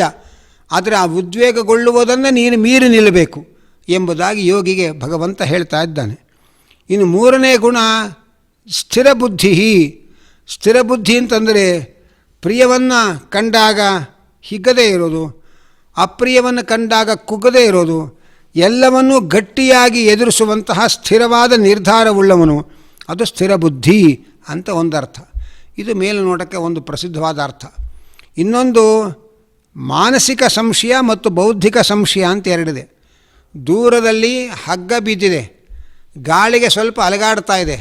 ಆದರೆ ಆ ಉದ್ವೇಗಗೊಳ್ಳುವುದನ್ನು ನೀನು ಮೀರಿ ನಿಲ್ಲಬೇಕು ಎಂಬುದಾಗಿ ಯೋಗಿಗೆ ಭಗವಂತ ಹೇಳ್ತಾ ಇದ್ದಾನೆ. ಇನ್ನು ಮೂರನೇ ಗುಣ ಸ್ಥಿರಬುದ್ಧಿ. ಸ್ಥಿರಬುದ್ಧಿ ಅಂತಂದರೆ ಪ್ರಿಯವನ್ನು ಕಂಡಾಗ ಹಿಗ್ಗದೇ ಇರೋದು, ಅಪ್ರಿಯವನ್ನು ಕಂಡಾಗ ಕುಗ್ಗದೇ ಇರೋದು, ಎಲ್ಲವನ್ನೂ ಗಟ್ಟಿಯಾಗಿ ಎದುರಿಸುವಂತಹ ಸ್ಥಿರವಾದ ನಿರ್ಧಾರವುಳ್ಳವನು, ಅದು ಸ್ಥಿರಬುದ್ಧಿ ಅಂತ ಒಂದರ್ಥ. ಇದು ಮೇಲುನೋಟಕ್ಕೆ ಒಂದು ಪ್ರಸಿದ್ಧವಾದ ಅರ್ಥ. ಇನ್ನೊಂದು ಮಾನಸಿಕ ಸಂಶಯ ಮತ್ತು ಬೌದ್ಧಿಕ ಸಂಶಯ ಅಂತ ಎರಡಿದೆ. ದೂರದಲ್ಲಿ ಹಗ್ಗ ಬಿದ್ದಿದೆ, ಗಾಳಿಗೆ ಸ್ವಲ್ಪ ಅಲಗಾಡ್ತಾ ಇದೆ,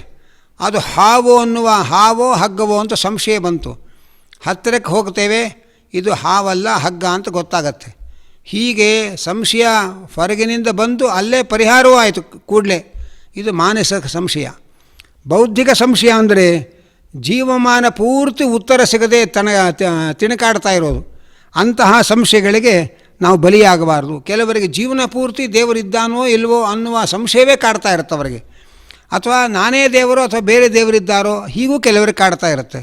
ಅದು ಹಾವೋ ಹಗ್ಗವೋ ಅಂತ ಸಂಶಯ ಬಂತು. ಹತ್ತಿರಕ್ಕೆ ಹೋಗ್ತೇವೆ, ಇದು ಹಾವಲ್ಲ ಹಗ್ಗ ಅಂತ ಗೊತ್ತಾಗತ್ತೆ. ಹೀಗೆ ಸಂಶಯ ಹೊರಗಿನಿಂದ ಬಂದು ಅಲ್ಲೇ ಪರಿಹಾರವೂ ಆಯಿತು ಕೂಡಲೇ. ಇದು ಮಾನಸಿಕ ಸಂಶಯ. ಬೌದ್ಧಿಕ ಸಂಶಯ ಅಂದರೆ ಜೀವಮಾನ ಪೂರ್ತಿ ಉತ್ತರ ಸಿಗದೆ ತಿಣಕಾಡ್ತಾ ಇರೋದು. ಅಂತಹ ಸಂಶಯಗಳಿಗೆ ನಾವು ಬಲಿಯಾಗಬಾರ್ದು. ಕೆಲವರಿಗೆ ಜೀವನ ಪೂರ್ತಿ ದೇವರಿದ್ದಾನೋ ಇಲ್ವೋ ಅನ್ನುವ ಸಂಶಯವೇ ಕಾಡ್ತಾ ಇರುತ್ತೆ ಅವರಿಗೆ. ಅಥವಾ ನಾನೇ ದೇವರು ಅಥವಾ ಬೇರೆ ದೇವರಿದ್ದಾರೋ ಹೀಗೂ ಕೆಲವರಿಗೆ ಕಾಡ್ತಾ ಇರುತ್ತೆ.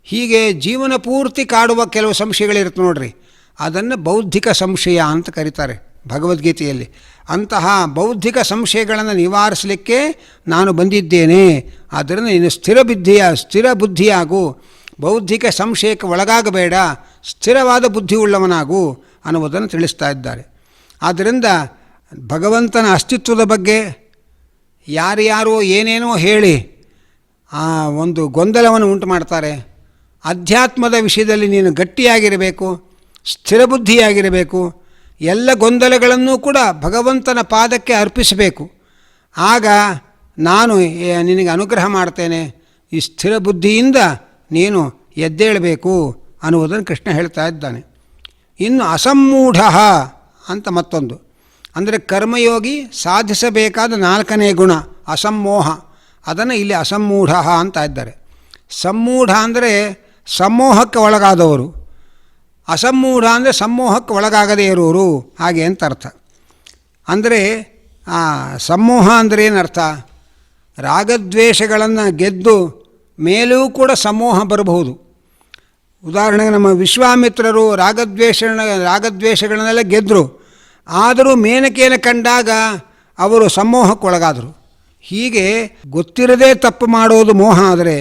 ಹೀಗೆ ಜೀವನ ಪೂರ್ತಿ ಕಾಡುವ ಕೆಲವು ಸಂಶಯಗಳಿರುತ್ತೆ ನೋಡ್ರಿ, ಅದನ್ನು ಬೌದ್ಧಿಕ ಸಂಶಯ ಅಂತ ಕರೀತಾರೆ ಭಗವದ್ಗೀತೆಯಲ್ಲಿ. ಅಂತಹ ಬೌದ್ಧಿಕ ಸಂಶಯಗಳನ್ನು ನಿವಾರಿಸಲಿಕ್ಕೆ ನಾನು ಬಂದಿದ್ದೇನೆ. ಆದ್ದರಿಂದ ನೀನು ಸ್ಥಿರ ಬುದ್ಧಿಯಾಗು, ಬೌದ್ಧಿಕ ಸಂಶಯಕ್ಕೆ ಒಳಗಾಗಬೇಡ, ಸ್ಥಿರವಾದ ಬುದ್ಧಿ ಉಳ್ಳವನಾಗು ಅನ್ನುವುದನ್ನು ತಿಳಿಸ್ತಾ ಇದ್ದಾರೆ. ಆದ್ದರಿಂದ ಭಗವಂತನ ಅಸ್ತಿತ್ವದ ಬಗ್ಗೆ ಯಾರ್ಯಾರೋ ಏನೇನೋ ಹೇಳಿ ಒಂದು ಗೊಂದಲವನ್ನು ಉಂಟು ಮಾಡ್ತಾರೆ. ಅಧ್ಯಾತ್ಮದ ವಿಷಯದಲ್ಲಿ ನೀನು ಗಟ್ಟಿಯಾಗಿರಬೇಕು, ಸ್ಥಿರಬುದ್ಧಿಯಾಗಿರಬೇಕು. ಎಲ್ಲ ಗೊಂದಲಗಳನ್ನೂ ಕೂಡ ಭಗವಂತನ ಪಾದಕ್ಕೆ ಅರ್ಪಿಸಬೇಕು. ಆಗ ನಾನು ನಿನಗೆ ಅನುಗ್ರಹ ಮಾಡ್ತೇನೆ. ಈ ಸ್ಥಿರ ಬುದ್ಧಿಯಿಂದ ನೀನು ಎದ್ದೇಳಬೇಕು ಅನ್ನುವುದನ್ನು ಕೃಷ್ಣ ಹೇಳ್ತಾ ಇದ್ದಾನೆ. ಇನ್ನು ಅಸಮ್ಮೂಢ ಅಂತ ಮತ್ತೊಂದು, ಅಂದರೆ ಕರ್ಮಯೋಗಿ ಸಾಧಿಸಬೇಕಾದ 4ನೇ ಗುಣ ಅಸಮ್ಮೋಹ. ಅದನ್ನು ಇಲ್ಲಿ ಅಸಮ್ಮೂಢ ಅಂತ ಇದ್ದಾರೆ. ಸಮ್ಮೂಢ ಅಂದರೆ ಸಮೋಹಕ್ಕೆ ಒಳಗಾದವರು, ಅಸಮ್ಮೂಢ ಅಂದರೆ ಸಮೋಹಕ್ಕೆ ಒಳಗಾಗದೇ ಇರೋರು, ಹಾಗೆ ಅಂತ ಅರ್ಥ. ಅಂದರೆ ಸಮೋಹ ಅಂದರೆ ಏನರ್ಥ? ರಾಗದ್ವೇಷಗಳನ್ನು ಗೆದ್ದು ಮೇಲೂ ಕೂಡ ಸಮೋಹ ಬರಬಹುದು. ಉದಾಹರಣೆಗೆ ನಮ್ಮ ವಿಶ್ವಾಮಿತ್ರರು ರಾಗದ್ವೇಷಗಳನ್ನೆಲ್ಲ ಗೆದ್ದರು, ಆದರೂ ಮೇನಕೆಯನ್ನು ಕಂಡಾಗ ಅವರು ಸಮೋಹಕ್ಕೊಳಗಾದರು. ಹೀಗೆ ಗೊತ್ತಿರದೇ ತಪ್ಪು ಮಾಡೋದು ಮೋಹ, ಆದರೆ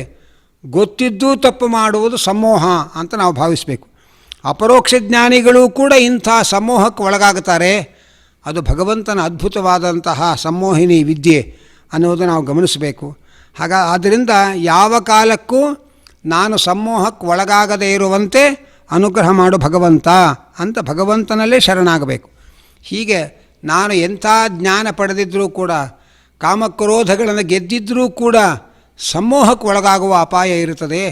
ಗೊತ್ತಿದ್ದೂ ತಪ್ಪು ಮಾಡುವುದು ಸಮೋಹ ಅಂತ ನಾವು ಭಾವಿಸಬೇಕು. ಅಪರೋಕ್ಷ ಜ್ಞಾನಿಗಳು ಕೂಡ ಇಂಥ ಸಮೋಹಕ್ಕೆ ಒಳಗಾಗುತ್ತಾರೆ. ಅದು ಭಗವಂತನ ಅದ್ಭುತವಾದಂತಹ ಸಂಮೋಹಿನಿ ವಿದ್ಯೆ ಅನ್ನೋದು ನಾವು ಗಮನಿಸಬೇಕು. ಆದ್ದರಿಂದ ಯಾವ ಕಾಲಕ್ಕೂ ನಾನು ಸಮೋಹಕ್ಕೆ ಒಳಗಾಗದೇ ಇರುವಂತೆ ಅನುಗ್ರಹ ಮಾಡು ಭಗವಂತ ಅಂತ ಭಗವಂತನಲ್ಲೇ ಶರಣಾಗಬೇಕು. ಹೀಗೆ ನಾನು ಎಂಥ ಜ್ಞಾನ ಪಡೆದಿದ್ದರೂ ಕೂಡ, ಕಾಮಕ್ರೋಧಗಳನ್ನು ಗೆದ್ದಿದ್ದರೂ ಕೂಡ ಸಮೋಹಕ್ಕೆ ಒಳಗಾಗುವ ಅಪಾಯ ಇರುತ್ತದೆ.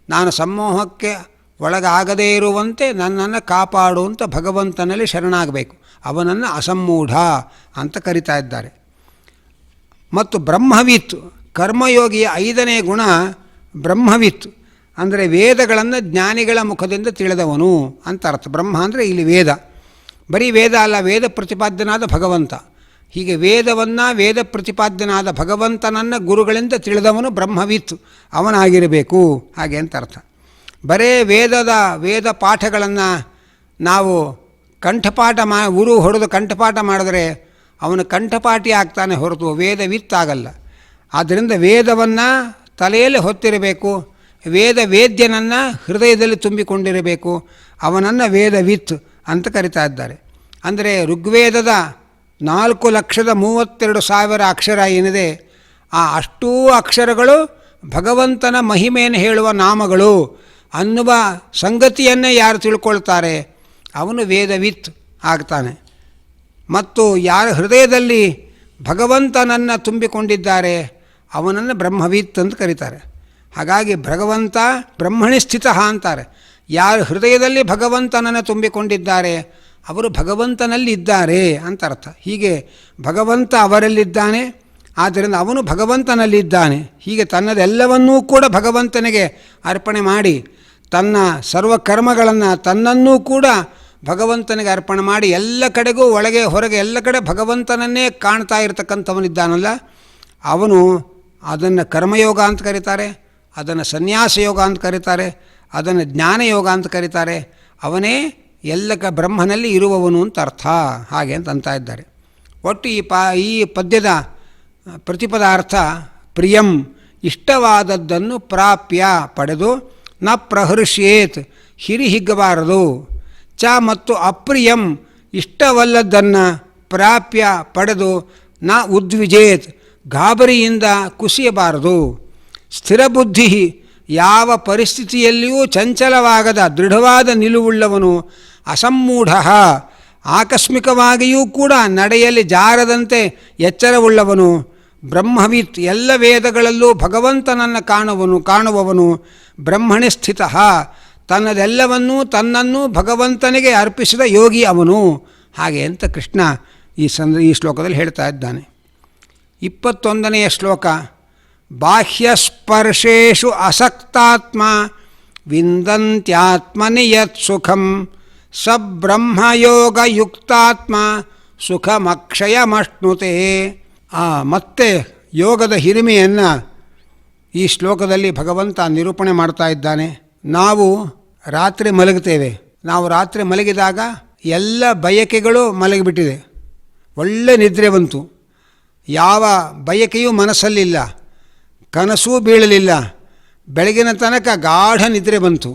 ನಾನು ಸಮೋಹಕ್ಕೆ ಒಳಗಾಗದೇ ಇರುವಂತೆ ನನ್ನನ್ನು ಕಾಪಾಡುವಂಥ ಭಗವಂತನಲ್ಲಿ ಶರಣಾಗಬೇಕು. ಅವನನ್ನು ಅಸಮ್ಮೂಢ ಅಂತ ಕರಿತಾ ಇದ್ದಾರೆ. ಮತ್ತು ಬ್ರಹ್ಮವಿತ್, ಕರ್ಮಯೋಗಿಯ 5ನೇ ಗುಣ ಬ್ರಹ್ಮವಿತ್, ಅಂದರೆ ವೇದಗಳನ್ನು ಜ್ಞಾನಿಗಳ ಮುಖದಿಂದ ತಿಳಿದವನು ಅಂತ ಅರ್ಥ. ಬ್ರಹ್ಮ ಅಂದರೆ ಇಲ್ಲಿ ವೇದ, ಬರೀ ವೇದ ಅಲ್ಲ, ವೇದ ಪ್ರತಿಪಾದ್ಯನಾದ ಭಗವಂತ. ಹೀಗೆ ವೇದ ಪ್ರತಿಪಾದ್ಯನಾದ ಭಗವಂತನನ್ನು ಗುರುಗಳಿಂದ ತಿಳಿದವನು ಬ್ರಹ್ಮವಿತ್, ಅವನಾಗಿರಬೇಕು, ಹಾಗೆ ಅಂತ ಅರ್ಥ. ಬರೇ ವೇದ ಪಾಠಗಳನ್ನು ನಾವು ಕಂಠಪಾಠ ಹೊಡೆದು ಕಂಠಪಾಠ ಮಾಡಿದ್ರೆ ಅವನು ಕಂಠಪಾಠಿ ಆಗ್ತಾನೆ ಹೊರತು ವೇದವಿತ್ ಆಗಲ್ಲ. ಆದ್ದರಿಂದ ವೇದವನ್ನು ತಲೆಯಲ್ಲಿ ಹೊತ್ತಿರಬೇಕು, ವೇದ್ಯನನ್ನು ಹೃದಯದಲ್ಲಿ ತುಂಬಿಕೊಂಡಿರಬೇಕು, ಅವನನ್ನು ವೇದವಿತ್ ಅಂತ ಕರಿತಾ ಇದ್ದಾರೆ. ಅಂದರೆ ಋಗ್ವೇದದ 4,32,000 ಅಕ್ಷರ ಏನಿದೆ, ಆ ಅಷ್ಟೂ ಅಕ್ಷರಗಳು ಭಗವಂತನ ಮಹಿಮೆಯನ್ನು ಹೇಳುವ ನಾಮಗಳು ಅನ್ನುವ ಸಂಗತಿಯನ್ನೇ ಯಾರು ತಿಳ್ಕೊಳ್ತಾರೆ ಅವನು ವೇದವಿತ್ ಆಗ್ತಾನೆ. ಮತ್ತು ಯಾರ ಹೃದಯದಲ್ಲಿ ಭಗವಂತನನ್ನು ತುಂಬಿಕೊಂಡಿದ್ದಾರೆ ಅವನನ್ನು ಬ್ರಹ್ಮವಿತ್ ಅಂತ ಕರೀತಾರೆ. ಹಾಗಾಗಿ ಭಗವಂತ ಬ್ರಹ್ಮಣಿ ಸ್ಥಿತ ಅಂತಾರೆ. ಯಾರು ಹೃದಯದಲ್ಲಿ ಭಗವಂತನನ್ನು ತುಂಬಿಕೊಂಡಿದ್ದಾರೆ ಅವರು ಭಗವಂತನಲ್ಲಿದ್ದಾರೆ ಅಂತ ಅರ್ಥ. ಹೀಗೆ ಭಗವಂತ ಅವರಲ್ಲಿದ್ದಾನೆ, ಆದ್ದರಿಂದ ಅವನು ಭಗವಂತನಲ್ಲಿದ್ದಾನೆ. ಹೀಗೆ ತನ್ನದೆಲ್ಲವನ್ನೂ ಕೂಡ ಭಗವಂತನಿಗೆ ಅರ್ಪಣೆ ಮಾಡಿ, ತನ್ನ ಸರ್ವಕರ್ಮಗಳನ್ನು ತನ್ನನ್ನೂ ಕೂಡ ಭಗವಂತನಿಗೆ ಅರ್ಪಣೆ ಮಾಡಿ, ಎಲ್ಲ ಕಡೆಗೂ ಒಳಗೆ ಹೊರಗೆ ಎಲ್ಲ ಕಡೆ ಭಗವಂತನನ್ನೇ ಕಾಣ್ತಾ ಇರತಕ್ಕಂಥವನಿದ್ದಾನಲ್ಲ, ಅವನು ಅದನ್ನು ಕರ್ಮಯೋಗ ಅಂತ ಕರೀತಾರೆ, ಅದನ್ನು ಸನ್ಯಾಸ ಯೋಗ ಅಂತ ಕರೀತಾರೆ, ಅದನ್ನು ಜ್ಞಾನಯೋಗ ಅಂತ ಕರೀತಾರೆ. ಅವನೇ ಎಲ್ಲ ಬ್ರಹ್ಮನಲ್ಲಿ ಇರುವವನು ಅಂತ ಅರ್ಥ, ಹಾಗೆ ಅಂತ ಇದ್ದಾರೆ. ಒಟ್ಟು ಈ ಪದ್ಯದ ಪ್ರತಿಪದ ಅರ್ಥ ಪ್ರಿಯಂ, ಇಷ್ಟವಾದದ್ದನ್ನು ಪ್ರಾಪ್ಯ ಪಡೆದು, ನ ಪ್ರಹೃಷ್ಯೇತ್, ಹಿರಿಹಿಗ್ಗಬಾರದು. ಚ ಮತ್ತು ಅಪ್ರಿಯಂ, ಇಷ್ಟವಲ್ಲದ್ದನ್ನು ಪ್ರಾಪ್ಯ ಪಡೆದು, ನ ಉದ್ವಿಜೇತ್, ಗಾಬರಿಯಿಂದ ಕುಸಿಯಬಾರದು. ಸ್ಥಿರಬುದ್ಧಿ, ಯಾವ ಪರಿಸ್ಥಿತಿಯಲ್ಲಿಯೂ ಚಂಚಲವಾಗದ ದೃಢವಾದ ನಿಲುವುಳ್ಳವನು. ಅಸಮ್ಮೂಢ, ಆಕಸ್ಮಿಕವಾಗಿಯೂ ಕೂಡ ನಡೆಯಲ್ಲಿ ಜಾರದಂತೆ ಎಚ್ಚರವುಳ್ಳವನು. ಬ್ರಹ್ಮವಿತ್, ಎಲ್ಲ ವೇದಗಳಲ್ಲೂ ಭಗವಂತನನ್ನು ಕಾಣುವವನು ಬ್ರಹ್ಮಣಿ ಸ್ಥಿತ, ತನ್ನನ್ನು ಭಗವಂತನಿಗೆ ಅರ್ಪಿಸಿದ ಯೋಗಿ ಅವನು. ಹಾಗೆ ಅಂತ ಕೃಷ್ಣ ಈ ಶ್ಲೋಕದಲ್ಲಿ ಹೇಳ್ತಾ ಇದ್ದಾನೆ. 21ನೇ ಶ್ಲೋಕ. ಬಾಹ್ಯಸ್ಪರ್ಶೇಷು ಅಸಕ್ತಾತ್ಮ ವಿಂದಂತ್ಯಾತ್ಮನಿ ಯತ್ ಸುಖಂ ಸ ಬ್ರಹ್ಮಯೋಗಯುಕ್ತಾತ್ಮ ಸುಖಮಕ್ಷಯಮಶ್ನುತೆ. ಮತ್ತೆ ಯೋಗದ ಹಿರಿಮೆಯನ್ನು ಈ ಶ್ಲೋಕದಲ್ಲಿ ಭಗವಂತ ನಿರೂಪಣೆ ಮಾಡ್ತಾ ಇದ್ದಾನೆ. ನಾವು ರಾತ್ರಿ ಮಲಗುತ್ತೇವೆ. ನಾವು ರಾತ್ರಿ ಮಲಗಿದಾಗ ಎಲ್ಲ ಬಯಕೆಗಳು ಮಲಗಿಬಿಟ್ಟಿದೆ. ಒಳ್ಳೆ ನಿದ್ರೆ ಬಂತು. ಯಾವ ಬಯಕೆಯೂ ಮನಸ್ಸಲ್ಲಿಲ್ಲ, ಕನಸೂ ಬೀಳಲಿಲ್ಲ. ಬೆಳಗಿನ ತನಕ ಗಾಢ ನಿದ್ರೆ ಬಂತು.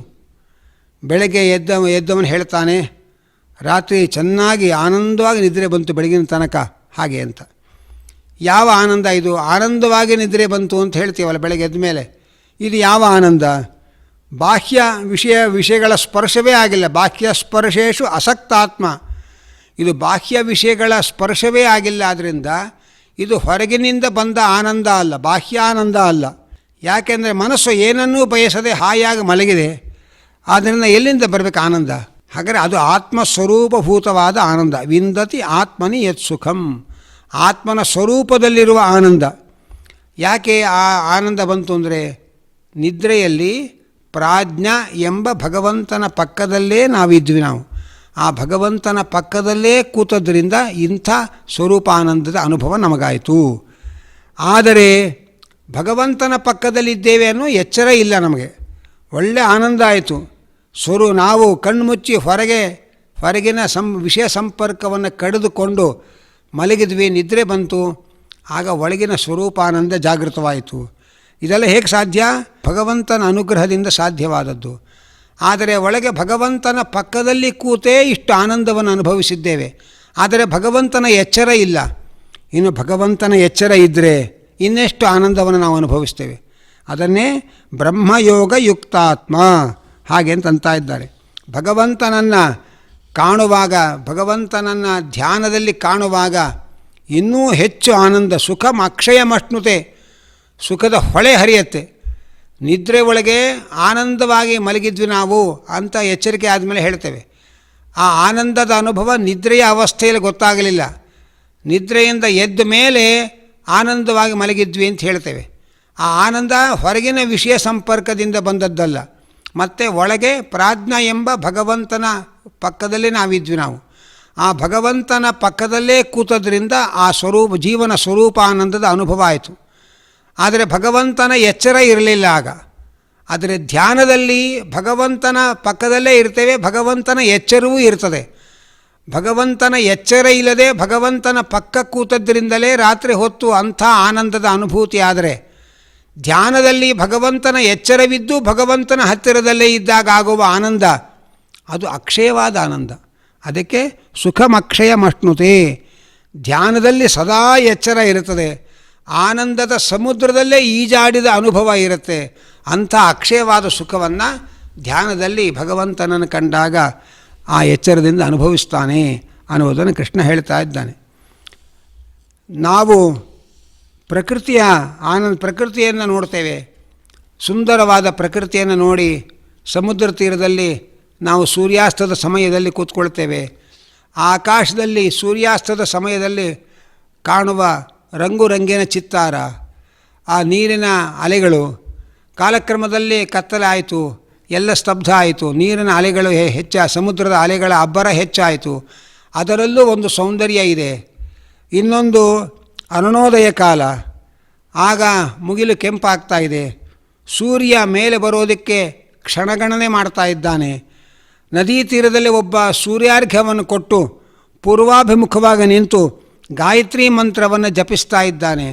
ಬೆಳಗ್ಗೆ ಎದ್ದವನು ಹೇಳ್ತಾನೆ, ರಾತ್ರಿ ಚೆನ್ನಾಗಿ ಆನಂದವಾಗಿ ನಿದ್ರೆ ಬಂತು ಬೆಳಗಿನ ತನಕ, ಹಾಗೆ ಅಂತ. ಯಾವ ಆನಂದ ಇದು? ಆನಂದವಾಗಿ ನಿದ್ರೆ ಬಂತು ಅಂತ ಹೇಳ್ತೀವಲ್ಲ ಬೆಳಗ್ಗೆ ಎದ್ದ ಮೇಲೆ. ಇದು ಯಾವ ಆನಂದ? ಬಾಹ್ಯ ವಿಷಯಗಳ ಸ್ಪರ್ಶವೇ ಆಗಿಲ್ಲ. ಬಾಹ್ಯ ಸ್ಪರ್ಶೇಷು ಅಸಕ್ತಾತ್ಮ. ಇದು ಬಾಹ್ಯ ವಿಷಯಗಳ ಸ್ಪರ್ಶವೇ ಆಗಿಲ್ಲ. ಆದ್ದರಿಂದ ಇದು ಹೊರಗಿನಿಂದ ಬಂದ ಆನಂದ ಅಲ್ಲ, ಬಾಹ್ಯ ಆನಂದ ಅಲ್ಲ. ಯಾಕೆಂದರೆ ಮನಸ್ಸು ಏನನ್ನೂ ಬಯಸದೆ ಹಾಯಾಗಿ ಮಲಗಿದೆ. ಆದ್ದರಿಂದ ಎಲ್ಲಿಂದ ಬರಬೇಕು ಆನಂದ? ಹಾಗಾದರೆ ಅದು ಆತ್ಮಸ್ವರೂಪಭೂತವಾದ ಆನಂದ. ವಿಂದತಿ ಆತ್ಮನಿ ಯತ್ ಸುಖಂ, ಆತ್ಮನ ಸ್ವರೂಪದಲ್ಲಿರುವ ಆನಂದ. ಯಾಕೆ ಆ ಆನಂದ ಬಂತು ಅಂದರೆ, ನಿದ್ರೆಯಲ್ಲಿ ಪ್ರಾಜ್ಞ ಎಂಬ ಭಗವಂತನ ಪಕ್ಕದಲ್ಲೇ ನಾವಿದ್ವಿ. ಆ ಭಗವಂತನ ಪಕ್ಕದಲ್ಲೇ ಕೂತದ್ರಿಂದ ಇಂಥ ಸ್ವರೂಪಾನಂದದ ಅನುಭವ ನಮಗಾಯಿತು. ಆದರೆ ಭಗವಂತನ ಪಕ್ಕದಲ್ಲಿದ್ದೇವೆ ಅನ್ನೋ ಎಚ್ಚರ ಇಲ್ಲ ನಮಗೆ. ಒಳ್ಳೆ ಆನಂದ ಆಯಿತು. ನಾವು ಕಣ್ಮುಚ್ಚಿ ಹೊರಗಿನ ವಿಷಯ ಸಂಪರ್ಕವನ್ನು ಕಡಿದುಕೊಂಡು ಮಲಗಿದ್ವಿ, ನಿದ್ರೆ ಬಂತು. ಆಗ ಒಳಗಿನ ಸ್ವರೂಪಾನಂದ ಜಾಗೃತವಾಯಿತು. ಇದೆಲ್ಲ ಹೇಗೆ ಸಾಧ್ಯ? ಭಗವಂತನ ಅನುಗ್ರಹದಿಂದ ಸಾಧ್ಯವಾದದ್ದು. ಆದರೆ ಒಳಗೆ ಭಗವಂತನ ಪಕ್ಕದಲ್ಲಿ ಕೂತೇ ಇಷ್ಟು ಆನಂದವನ್ನು ಅನುಭವಿಸಿದ್ದೇವೆ. ಆದರೆ ಭಗವಂತನ ಎಚ್ಚರ ಇಲ್ಲ. ಇನ್ನು ಭಗವಂತನ ಎಚ್ಚರ ಇದ್ದರೆ ಇನ್ನೆಷ್ಟು ಆನಂದವನ್ನು ನಾವು ಅನುಭವಿಸ್ತೇವೆ. ಅದನ್ನೇ ಬ್ರಹ್ಮಯೋಗ ಯುಕ್ತಾತ್ಮ ಹಾಗೆ ಅಂತ ಇದ್ದಾರೆ. ಭಗವಂತನನ್ನು ಕಾಣುವಾಗ, ಭಗವಂತನನ್ನು ಧ್ಯಾನದಲ್ಲಿ ಕಾಣುವಾಗ ಇನ್ನೂ ಹೆಚ್ಚು ಆನಂದ. ಸುಖಂ ಅಕ್ಷಯಮಶ್ನುತೆ, ಸುಖದ ಹೊಳೆ ಹರಿಯತ್ತೆ. ನಿದ್ರೆ ಒಳಗೆ ಆನಂದವಾಗಿ ಮಲಗಿದ್ವಿ ನಾವು ಅಂತ ಎಚ್ಚರಿಕೆ ಆದಮೇಲೆ ಹೇಳ್ತೇವೆ. ಆ ಆನಂದದ ಅನುಭವ ನಿದ್ರೆಯ ಅವಸ್ಥೆಯಲ್ಲಿ ಗೊತ್ತಾಗಲಿಲ್ಲ. ನಿದ್ರೆಯಿಂದ ಎದ್ದ ಮೇಲೆ ಆನಂದವಾಗಿ ಮಲಗಿದ್ವಿ ಅಂತ ಹೇಳ್ತೇವೆ. ಆ ಆನಂದ ಹೊರಗಿನ ವಿಷಯ ಸಂಪರ್ಕದಿಂದ ಬಂದದ್ದಲ್ಲ. ಮತ್ತು ಒಳಗೆ ಪ್ರಾಜ್ಞ ಎಂಬ ಭಗವಂತನ ಪಕ್ಕದಲ್ಲೇ ನಾವಿದ್ವಿ. ಆ ಭಗವಂತನ ಪಕ್ಕದಲ್ಲೇ ಕೂತದ್ರಿಂದ ಆ ಜೀವನ ಸ್ವರೂಪಾನಂದದ ಅನುಭವ ಆಯಿತು. ಆದರೆ ಭಗವಂತನ ಎಚ್ಚರ ಇರಲಿಲ್ಲ ಆಗ. ಆದರೆ ಧ್ಯಾನದಲ್ಲಿ ಭಗವಂತನ ಪಕ್ಕದಲ್ಲೇ ಇರ್ತೇವೆ, ಭಗವಂತನ ಎಚ್ಚರವೂ ಇರ್ತದೆ. ಭಗವಂತನ ಎಚ್ಚರ ಇಲ್ಲದೆ ಭಗವಂತನ ಪಕ್ಕ ಕೂತದ್ರಿಂದಲೇ ರಾತ್ರಿ ಹೊತ್ತು ಅಂಥ ಆನಂದದ ಅನುಭೂತಿ. ಆದರೆ ಧ್ಯಾನದಲ್ಲಿ ಭಗವಂತನ ಎಚ್ಚರವಿದ್ದು ಭಗವಂತನ ಹತ್ತಿರದಲ್ಲೇ ಇದ್ದಾಗ ಆಗುವ ಆನಂದ ಅದು ಅಕ್ಷಯವಾದ ಆನಂದ. ಅದಕ್ಕೆ ಸುಖಮಕ್ಷಯಮಶ್ನುತೆ. ಧ್ಯಾನದಲ್ಲಿ ಸದಾ ಎಚ್ಚರ ಇರುತ್ತದೆ. ಆನಂದದ ಸಮುದ್ರದಲ್ಲೇ ಈಜಾಡಿದ ಅನುಭವ ಇರುತ್ತೆ. ಅಂಥ ಅಕ್ಷಯವಾದ ಸುಖವನ್ನು ಧ್ಯಾನದಲ್ಲಿ ಭಗವಂತನನ್ನು ಕಂಡಾಗ ಆ ಎಚ್ಚರದಿಂದ ಅನುಭವಿಸ್ತಾನೆ ಅನ್ನುವುದನ್ನು ಕೃಷ್ಣ ಹೇಳ್ತಾ ಇದ್ದಾನೆ. ನಾವು ಪ್ರಕೃತಿಯನ್ನು ನೋಡ್ತೇವೆ. ಸುಂದರವಾದ ಪ್ರಕೃತಿಯನ್ನು ನೋಡಿ ಸಮುದ್ರ ತೀರದಲ್ಲಿ ನಾವು ಸೂರ್ಯಾಸ್ತದ ಸಮಯದಲ್ಲಿ ಕೂತ್ಕೊಳ್ತೇವೆ. ಆಕಾಶದಲ್ಲಿ ಸೂರ್ಯಾಸ್ತದ ಸಮಯದಲ್ಲಿ ಕಾಣುವ ರಂಗಿನ ಚಿತ್ತಾರ, ಆ ನೀರಿನ ಅಲೆಗಳು. ಕಾಲಕ್ರಮದಲ್ಲಿ ಕತ್ತಲಾಯಿತು, ಎಲ್ಲ ಸ್ತಬ್ಧ ಆಯಿತು. ನೀರಿನ ಅಲೆಗಳು ಸಮುದ್ರದ ಅಲೆಗಳ ಅಬ್ಬರ ಹೆಚ್ಚಾಯಿತು. ಅದರಲ್ಲೂ ಒಂದು ಸೌಂದರ್ಯ ಇದೆ. ಇನ್ನೊಂದು ಅರುಣೋದಯ ಕಾಲ, ಆಗ ಮುಗಿಲು ಕೆಂಪಾಗ್ತಾ ಇದೆ. ಸೂರ್ಯ ಮೇಲೆ ಬರೋದಕ್ಕೆ ಕ್ಷಣಗಣನೆ ಮಾಡ್ತಾ ಇದ್ದಾನೆ. ನದಿ ತೀರದಲ್ಲಿ ಒಬ್ಬ ಸೂರ್ಯಾರ್ಘ್ಯವನ್ನು ಕೊಟ್ಟು ಪೂರ್ವಾಭಿಮುಖವಾಗಿ ನಿಂತು ಗಾಯತ್ರಿ ಮಂತ್ರವನ್ನು ಜಪಿಸ್ತಾ ಇದ್ದಾನೆ.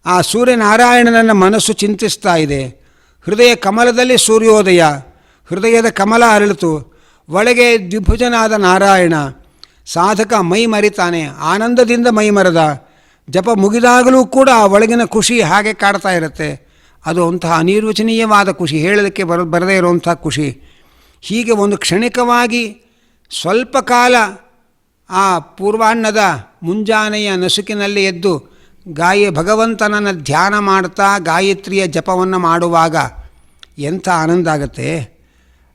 ಆ ಸೂರ್ಯನಾರಾಯಣನನ್ನು ಮನಸ್ಸು ಚಿಂತಿಸ್ತಾ ಇದೆ. ಹೃದಯ ಕಮಲದಲ್ಲಿ ಸೂರ್ಯೋದಯ, ಹೃದಯದ ಕಮಲ ಅರಳಿತು. ಒಳಗೆ ದ್ವಿಭುಜನಾದ ನಾರಾಯಣ. ಸಾಧಕ ಮೈ ಮರಿತಾನೆ, ಆನಂದದಿಂದ ಮೈ ಮರೆದ. ಜಪ ಮುಗಿದಾಗಲೂ ಕೂಡ ಒಳಗಿನ ಖುಷಿ ಹಾಗೆ ಕಾಡ್ತಾ ಇರುತ್ತೆ. ಅದು ಅಂತಹ ಅನಿರ್ವಚನೀಯವಾದ ಖುಷಿ, ಹೇಳೋದಕ್ಕೆ ಬರದೇ ಇರುವಂಥ ಖುಷಿ. ಹೀಗೆ ಒಂದು ಕ್ಷಣಿಕವಾಗಿ ಸ್ವಲ್ಪ ಕಾಲ ಆ ಪೂರ್ವಾಹ್ನದ ಮುಂಜಾನೆಯ ನಸುಕಿನಲ್ಲಿ ಎದ್ದು ಭಗವಂತನನ್ನು ಧ್ಯಾನ ಮಾಡ್ತಾ ಗಾಯತ್ರಿಯ ಜಪವನ್ನು ಮಾಡುವಾಗ ಎಂಥ ಆನಂದ ಆಗುತ್ತೆ.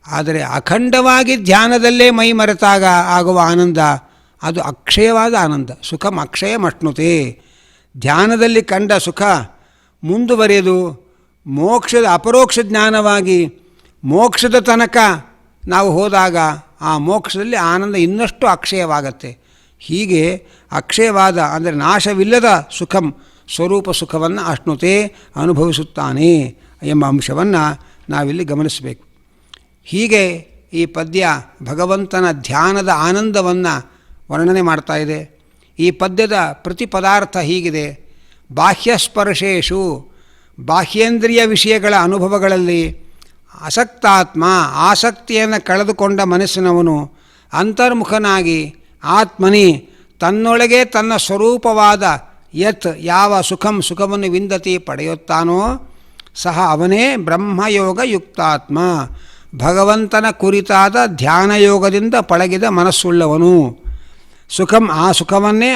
ಆದರೆ ಅಖಂಡವಾಗಿ ಧ್ಯಾನದಲ್ಲೇ ಮೈ ಮರೆತಾಗ ಆಗುವ ಆನಂದ ಅದು ಅಕ್ಷಯವಾದ ಆನಂದ. ಸುಖಂ ಅಕ್ಷಯಮಶ್ನುತೆ. ಧ್ಯಾನದಲ್ಲಿ ಕಂಡ ಸುಖ ಮುಂದುವರೆದು ಮೋಕ್ಷದ ಅಪರೋಕ್ಷ ಜ್ಞಾನವಾಗಿ ಮೋಕ್ಷದ ತನಕ ನಾವು ಹೋದಾಗ ಆ ಮೋಕ್ಷದಲ್ಲಿ ಆನಂದ ಇನ್ನಷ್ಟು ಅಕ್ಷಯವಾಗತ್ತೆ. ಹೀಗೆ ಅಕ್ಷಯವಾದ ಅಂದರೆ ನಾಶವಿಲ್ಲದ ಸುಖಂ ಸ್ವರೂಪ ಸುಖವನ್ನು ಅಶ್ನುತೆ ಅನುಭವಿಸುತ್ತಾನೆ ಎಂಬ ಅಂಶವನ್ನು ನಾವಿಲ್ಲಿ ಗಮನಿಸಬೇಕು. ಹೀಗೆ ಈ ಪದ್ಯ ಭಗವಂತನ ಧ್ಯಾನದ ಆನಂದವನ್ನು ವರ್ಣನೆ ಮಾಡ್ತಾ ಇದೆ. ಈ ಪದ್ಯದ ಪ್ರತಿ ಪದಾರ್ಥ ಹೀಗಿದೆ. ಬಾಹ್ಯಸ್ಪರ್ಶೇಷು, ಬಾಹ್ಯೇಂದ್ರಿಯ ವಿಷಯಗಳ ಅನುಭವಗಳಲ್ಲಿ ಅಸಕ್ತಾತ್ಮ, ಆಸಕ್ತಿಯನ್ನು ಕಳೆದುಕೊಂಡ ಮನಸ್ಸಿನವನು ಅಂತರ್ಮುಖನಾಗಿ ಆತ್ಮನಿ ತನ್ನೊಳಗೆ ತನ್ನ ಸ್ವರೂಪವಾದ ಯತ್ ಯಾವ ಸುಖವನ್ನು ವಿಂದತಿ ಪಡೆಯುತ್ತಾನೋ ಸಹ ಅವನೇ ಬ್ರಹ್ಮಯೋಗ ಯುಕ್ತಾತ್ಮ, ಭಗವಂತನ ಕುರಿತಾದ ಧ್ಯಾನಯೋಗದಿಂದ ಪಳಗಿದ ಮನಸ್ಸುಳ್ಳವನು. ಸುಖಂ ಆ ಸುಖವನ್ನೇ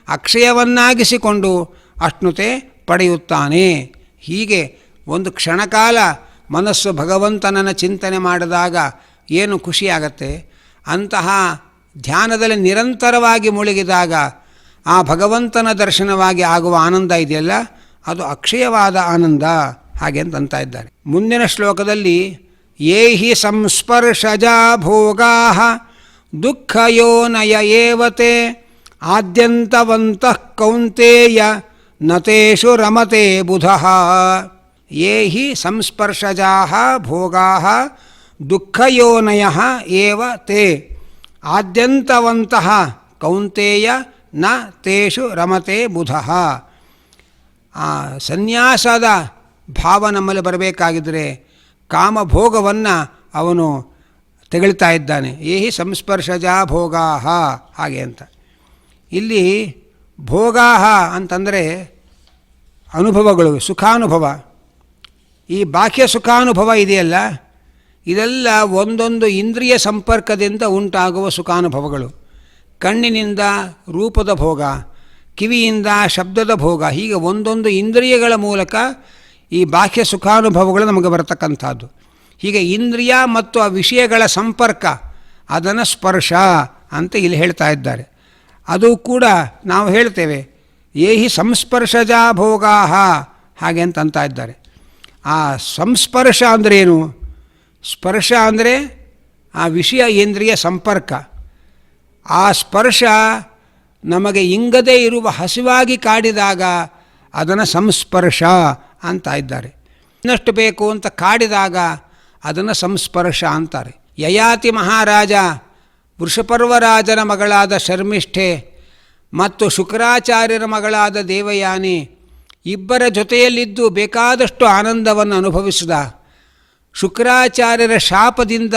ಅಕ್ಷಯವನ್ನಾಗಿಸಿಕೊಂಡು ಅಶ್ನುತೆ ಪಡೆಯುತ್ತಾನೆ. ಹೀಗೆ ಒಂದು ಕ್ಷಣಕಾಲ ಮನಸ್ಸು ಭಗವಂತನನ್ನು ಚಿಂತನೆ ಮಾಡಿದಾಗ ಏನು ಖುಷಿಯಾಗತ್ತೆ, ಅಂತಹ ಧ್ಯಾನದಲ್ಲಿ ನಿರಂತರವಾಗಿ ಮುಳುಗಿದಾಗ ಆ ಭಗವಂತನ ದರ್ಶನವಾಗಿ ಆಗುವ ಆನಂದ ಇದೆಯಲ್ಲ, ಅದು ಅಕ್ಷಯವಾದ ಆನಂದ. ಹಾಗೆ ಅಂತ ಇದ್ದಾರೆ. ಮುಂದಿನ ಶ್ಲೋಕದಲ್ಲಿ ಯೇ ಹಿ ಸಂಸ್ಪರ್ಶಜಾ ಭೋಗಾ ದುಃಖಯೋನಯ ಏವತೆ ಆದ್ಯಂತವಂತಃ ಕೌಂತೇಯ ನತೇಷು ರಮತೆ ಬುಧಃ. ಯೇ ಹಿ ಸಂಸ್ಪರ್ಶಜಾ ಭೋಗಾ ದುಃಖಯೋನಯ ಏವ ತೇ ಆದ್ಯಂತವಂತಃ ಕೌಂತೇಯ ನ ತೇಷು ರಮತೆ ಬುಧಃ. ಸನ್ಯಾಸದ ಭಾವ ನಮ್ಮಲ್ಲಿ ಬರಬೇಕಾಗಿದ್ದರೆ ಕಾಮಭೋಗವನ್ನು ಅವನು ತೆಗಳ್ತಾ ಇದ್ದಾನೆ. ಏಹಿ ಸಂಸ್ಪರ್ಶಜಾ ಭೋಗಾ ಹಾಗೆ ಅಂತ. ಇಲ್ಲಿ ಭೋಗಾ ಅಂತಂದರೆ ಅನುಭವಗಳು, ಸುಖಾನುಭವ. ಈ ಬಾಹ್ಯ ಸುಖಾನುಭವ ಇದೆಯಲ್ಲ, ಇದೆಲ್ಲ ಒಂದೊಂದು ಇಂದ್ರಿಯ ಸಂಪರ್ಕದಿಂದ ಉಂಟಾಗುವ ಸುಖಾನುಭವಗಳು. ಕಣ್ಣಿನಿಂದ ರೂಪದ ಭೋಗ, ಕಿವಿಯಿಂದ ಶಬ್ದದ ಭೋಗ, ಹೀಗೆ ಒಂದೊಂದು ಇಂದ್ರಿಯಗಳ ಮೂಲಕ ಈ ಬಾಹ್ಯ ಸುಖಾನುಭವಗಳು ನಮಗೆ ಬರತಕ್ಕಂಥದ್ದು. ಹೀಗೆ ಇಂದ್ರಿಯ ಮತ್ತು ಆ ವಿಷಯಗಳ ಸಂಪರ್ಕ, ಅದನ್ನು ಸ್ಪರ್ಶ ಅಂತ ಇಲ್ಲಿ ಹೇಳ್ತಾ ಇದ್ದಾರೆ. ಅದು ಕೂಡ ನಾವು ಹೇಳ್ತೇವೆ ಏಹಿ ಸಂಸ್ಪರ್ಶಜಾ ಭೋಗಾ ಹಾಗೆ ಅಂತ ಇದ್ದಾರೆ. ಆ ಸಂಸ್ಪರ್ಶ ಅಂದರೆ ಏನು? ಸ್ಪರ್ಶ ಅಂದರೆ ಆ ವಿಷಯ ಇಂದ್ರಿಯ ಸಂಪರ್ಕ. ಆ ಸ್ಪರ್ಶ ನಮಗೆ ಇಂಗದೇ ಇರುವ ಹಸಿವಾಗಿ ಕಾಡಿದಾಗ ಅದನ್ನು ಸಂಸ್ಪರ್ಶ ಅಂತ ಇದ್ದಾರೆ. ಇನ್ನಷ್ಟು ಬೇಕು ಅಂತ ಕಾಡಿದಾಗ ಅದನ್ನು ಸಂಸ್ಪರ್ಶ ಅಂತಾರೆ. ಯಯಾತಿ ಮಹಾರಾಜ ವೃಷಪರ್ವರಾಜನ ಮಗಳಾದ ಶರ್ಮಿಷ್ಠೆ ಮತ್ತು ಶುಕ್ರಾಚಾರ್ಯರ ಮಗಳಾದ ದೇವಯಾನಿ ಇಬ್ಬರ ಜೊತೆಯಲ್ಲಿದ್ದು ಬೇಕಾದಷ್ಟು ಆನಂದವನ್ನು ಅನುಭವಿಸಿದ. ಶುಕ್ರಾಚಾರ್ಯರ ಶಾಪದಿಂದ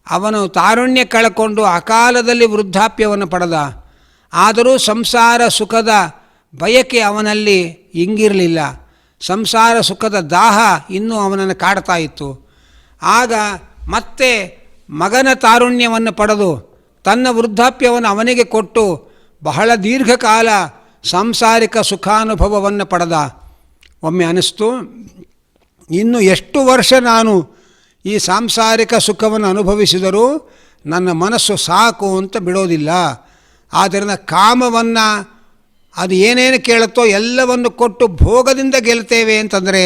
ಅವನು ತಾರುಣ್ಯ ಕಳಕೊಂಡು ಅಕಾಲದಲ್ಲಿ ವೃದ್ಧಾಪ್ಯವನ್ನು ಪಡೆದ. ಆದರೂ ಸಂಸಾರ ಸುಖದ ಬಯಕೆ ಅವನಲ್ಲಿ ಇಂಗಿರಲಿಲ್ಲ. ಸಂಸಾರ ಸುಖದ ದಾಹ ಇನ್ನೂ ಅವನನ್ನು ಕಾಡ್ತಾ ಇತ್ತು. ಆಗ ಮತ್ತೆ ಮಗನ ತಾರುಣ್ಯವನ್ನು ಪಡೆದು ತನ್ನ ವೃದ್ಧಾಪ್ಯವನ್ನು ಅವನಿಗೆ ಕೊಟ್ಟು ಬಹಳ ದೀರ್ಘಕಾಲ ಸಾಂಸಾರಿಕ ಸುಖಾನುಭವವನ್ನು ಪಡೆದ. ಒಮ್ಮೆ ಅನ್ನಿಸ್ತು, ಇನ್ನು ಎಷ್ಟು ವರ್ಷ ನಾನು ಈ ಸಾಂಸಾರಿಕ ಸುಖವನ್ನು ಅನುಭವಿಸಿದರೂ ನನ್ನ ಮನಸ್ಸು ಸಾಕು ಅಂತ ಬಿಡೋದಿಲ್ಲ. ಆದ್ದರಿಂದ ಕಾಮವನ್ನು ಅದು ಏನೇನು ಕೇಳುತ್ತೋ ಎಲ್ಲವನ್ನು ಕೊಟ್ಟು ಭೋಗದಿಂದ ಗೆಲ್ತೇವೆ ಅಂತಂದರೆ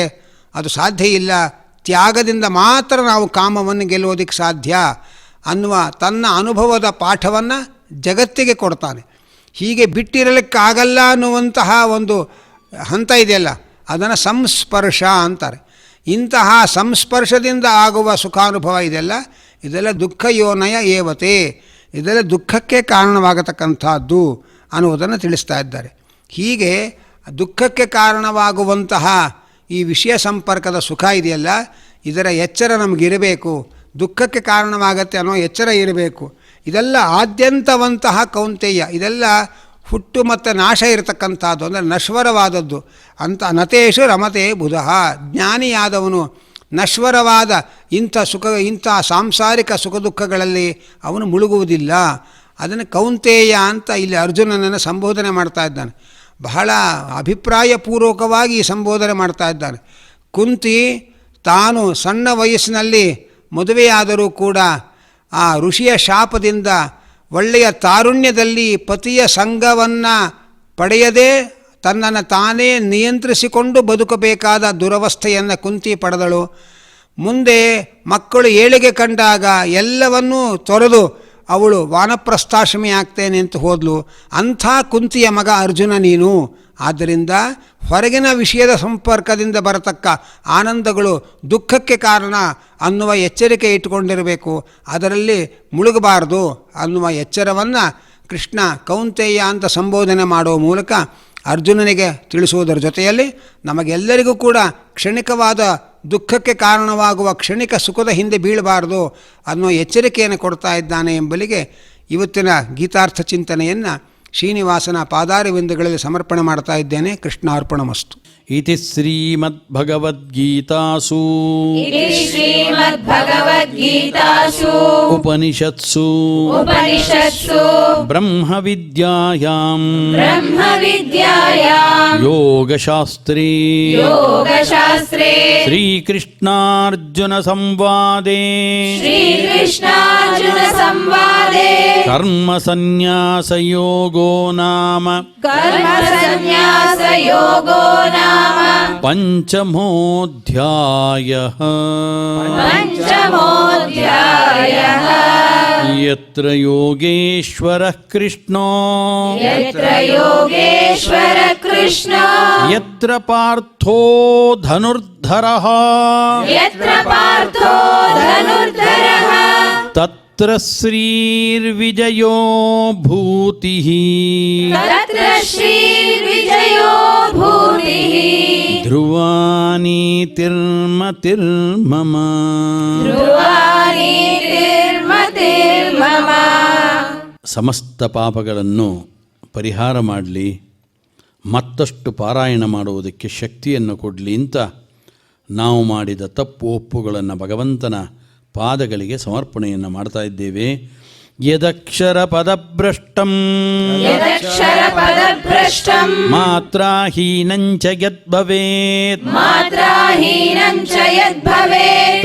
ಅದು ಸಾಧ್ಯ ಇಲ್ಲ. ತ್ಯಾಗದಿಂದ ಮಾತ್ರ ನಾವು ಕಾಮವನ್ನು ಗೆಲ್ಲುವುದಕ್ಕೆ ಸಾಧ್ಯ ಅನ್ನುವ ತನ್ನ ಅನುಭವದ ಪಾಠವನ್ನು ಜಗತ್ತಿಗೆ ಕೊಡ್ತಾನೆ. ಹೀಗೆ ಬಿಟ್ಟಿರಲಿಕ್ಕಾಗಲ್ಲ ಅನ್ನುವಂತಹ ಒಂದು ಹಂತ ಇದೆಯಲ್ಲ, ಅದನ್ನು ಸಂಸ್ಪರ್ಶ ಅಂತಾರೆ. ಇಂತಹ ಸಂಸ್ಪರ್ಶದಿಂದ ಆಗುವ ಸುಖಾನುಭವ ಇದೆಲ್ಲ, ಇದೆಲ್ಲ ದುಃಖ ಯೋನಯ ಏವತೆ, ಇದೆಲ್ಲ ದುಃಖಕ್ಕೆ ಕಾರಣವಾಗತಕ್ಕಂಥದ್ದು ಅನ್ನುವುದನ್ನು ತಿಳಿಸ್ತಾ ಇದ್ದಾರೆ. ಹೀಗೆ ದುಃಖಕ್ಕೆ ಕಾರಣವಾಗುವಂತಹ ಈ ವಿಷಯ ಸಂಪರ್ಕದ ಸುಖ ಇದೆಯಲ್ಲ, ಇದರ ಎಚ್ಚರ ನಮಗಿರಬೇಕು. ದುಃಖಕ್ಕೆ ಕಾರಣವಾಗತ್ತೆ ಅನ್ನೋ ಎಚ್ಚರ ಇರಬೇಕು. ಇದೆಲ್ಲ ಆದ್ಯಂತವಂತಹ ಕೌಂತೆಯ, ಇದೆಲ್ಲ ಹುಟ್ಟು ಮತ್ತು ನಾಶ ಇರತಕ್ಕಂಥದ್ದು, ಅಂದರೆ ನಶ್ವರವಾದದ್ದು ಅಂತ. ನತೇಶು ರಮತೆ ಬುಧಃ, ಜ್ಞಾನಿಯಾದವನು ನಶ್ವರವಾದ ಇಂಥ ಸಾಂಸಾರಿಕ ಸುಖ ದುಃಖಗಳಲ್ಲಿ ಅವನು ಮುಳುಗುವುದಿಲ್ಲ. ಅದನ್ನು ಕೌಂತೆಯ ಅಂತ ಇಲ್ಲಿ ಅರ್ಜುನನನ್ನು ಸಂಬೋಧನೆ ಮಾಡ್ತಾ ಇದ್ದಾನೆ. ಬಹಳ ಅಭಿಪ್ರಾಯಪೂರ್ವಕವಾಗಿ ಸಂಬೋಧನೆ ಮಾಡ್ತಾ ಇದ್ದಾನೆ. ಕುಂತಿ ತಾನು ಸಣ್ಣ ವಯಸ್ಸಿನಲ್ಲಿ ಮದುವೆಯಾದರೂ ಕೂಡ ಆ ಋಷಿಯ ಶಾಪದಿಂದ ಒಳ್ಳೆಯ ತಾರುಣ್ಯದಲ್ಲಿ ಪತಿಯ ಸಂಘವನ್ನು ಪಡೆಯದೇ ತನ್ನನ್ನು ತಾನೇ ನಿಯಂತ್ರಿಸಿಕೊಂಡು ಬದುಕಬೇಕಾದ ದುರವಸ್ಥೆಯನ್ನು ಕುಂತಿ ಪಡೆದಳು. ಮುಂದೆ ಮಕ್ಕಳು ಏಳಿಗೆ ಕಂಡಾಗ ಎಲ್ಲವನ್ನೂ ತೊರೆದು ಅವಳು ವಾನಪ್ರಸ್ಥಾಶ್ರಮಿ ಆಗ್ತೇನೆ ಅಂತ ಹೋದಳು. ಅಂಥ ಕುಂತಿಯ ಮಗ ಅರ್ಜುನ ನೀನು. ಆದ್ದರಿಂದ ಹೊರಗಿನ ವಿಷಯದ ಸಂಪರ್ಕದಿಂದ ಬರತಕ್ಕ ಆನಂದಗಳು ದುಃಖಕ್ಕೆ ಕಾರಣ ಅನ್ನುವ ಎಚ್ಚರಿಕೆ ಇಟ್ಟುಕೊಂಡಿರಬೇಕು, ಅದರಲ್ಲಿ ಮುಳುಗಬಾರದು ಅನ್ನುವ ಎಚ್ಚರವನ್ನು ಕೃಷ್ಣ ಕೌಂತೆಯ ಅಂತ ಸಂಬೋಧನೆ ಮಾಡುವ ಮೂಲಕ ಅರ್ಜುನನಿಗೆ ತಿಳಿಸುವುದರ ಜೊತೆಯಲ್ಲಿ ನಮಗೆಲ್ಲರಿಗೂ ಕೂಡ ಕ್ಷಣಿಕವಾದ ದುಃಖಕ್ಕೆ ಕಾರಣವಾಗುವ ಕ್ಷಣಿಕ ಸುಖದ ಹಿಂದೆ ಬೀಳಬಾರದು ಅನ್ನೋ ಎಚ್ಚರಿಕೆಯನ್ನು ಕೊಡ್ತಾ ಇದ್ದಾನೆ ಎಂಬಲಿಗೆ ಇವತ್ತಿನ ಗೀತಾರ್ಥ ಚಿಂತನೆಯನ್ನು ಶ್ರೀನಿವಾಸನ ಪಾದಾರವಿಂದಗಳಲ್ಲಿ ಸಮರ್ಪಣೆ ಮಾಡ್ತಾ ಇದ್ದೇನೆ. ಕೃಷ್ಣಾರ್ಪಣಮಸ್ತು. ಇತಿ ಶ್ರೀಮದ್ಭಗವದ್ಗೀತಾಸು ಉಪನಿಷತ್ಸು ಬ್ರಹ್ಮವಿದ್ಯಾಯಾಂ ಯೋಗಶಾಸ್ತ್ರೇ ಶ್ರೀಕೃಷ್ಣಾರ್ಜುನ ಸಂವಾದೇ ಕರ್ಮ ಸನ್ಯಾಸ ಯೋಗೋ ನಾಮ ಪಂಚಮೋಧ್ಯಾಯಃ. ಯತ್ರ ಯೋಗೇಶ್ವರಃ ಕೃಷ್ಣೋ ಯತ್ರ ಪಾರ್ಥೋ ಧನುರ್ಧರಃ ತತ್ರ ಶ್ರೀರ್ವಿಜಯೋ ಭೂತಿಃ. ಧ್ರುವ ನೀತಿರ್ಮತಿರ್ಮಮ. ಸಮಸ್ತ ಪಾಪಗಳನ್ನು ಪರಿಹಾರ ಮಾಡಲಿ, ಮತ್ತಷ್ಟು ಪಾರಾಯಣ ಮಾಡುವುದಕ್ಕೆ ಶಕ್ತಿಯನ್ನು ಕೊಡಲಿ ಅಂತ ನಾವು ಮಾಡಿದ ತಪ್ಪು ಒಪ್ಪುಗಳನ್ನು ಭಗವಂತನ ಪಾದಗಳಿಗೆ ಸಮರ್ಪಣೆಯನ್ನು ಮಾಡ್ತಾ ಇದ್ದೇವೆ. ಯದಕ್ಷರ ಪದಭ್ರಷ್ಟಂ ಮಾತ್ರಾಹೀನಂಚ ಯದ್ಭವೇತ್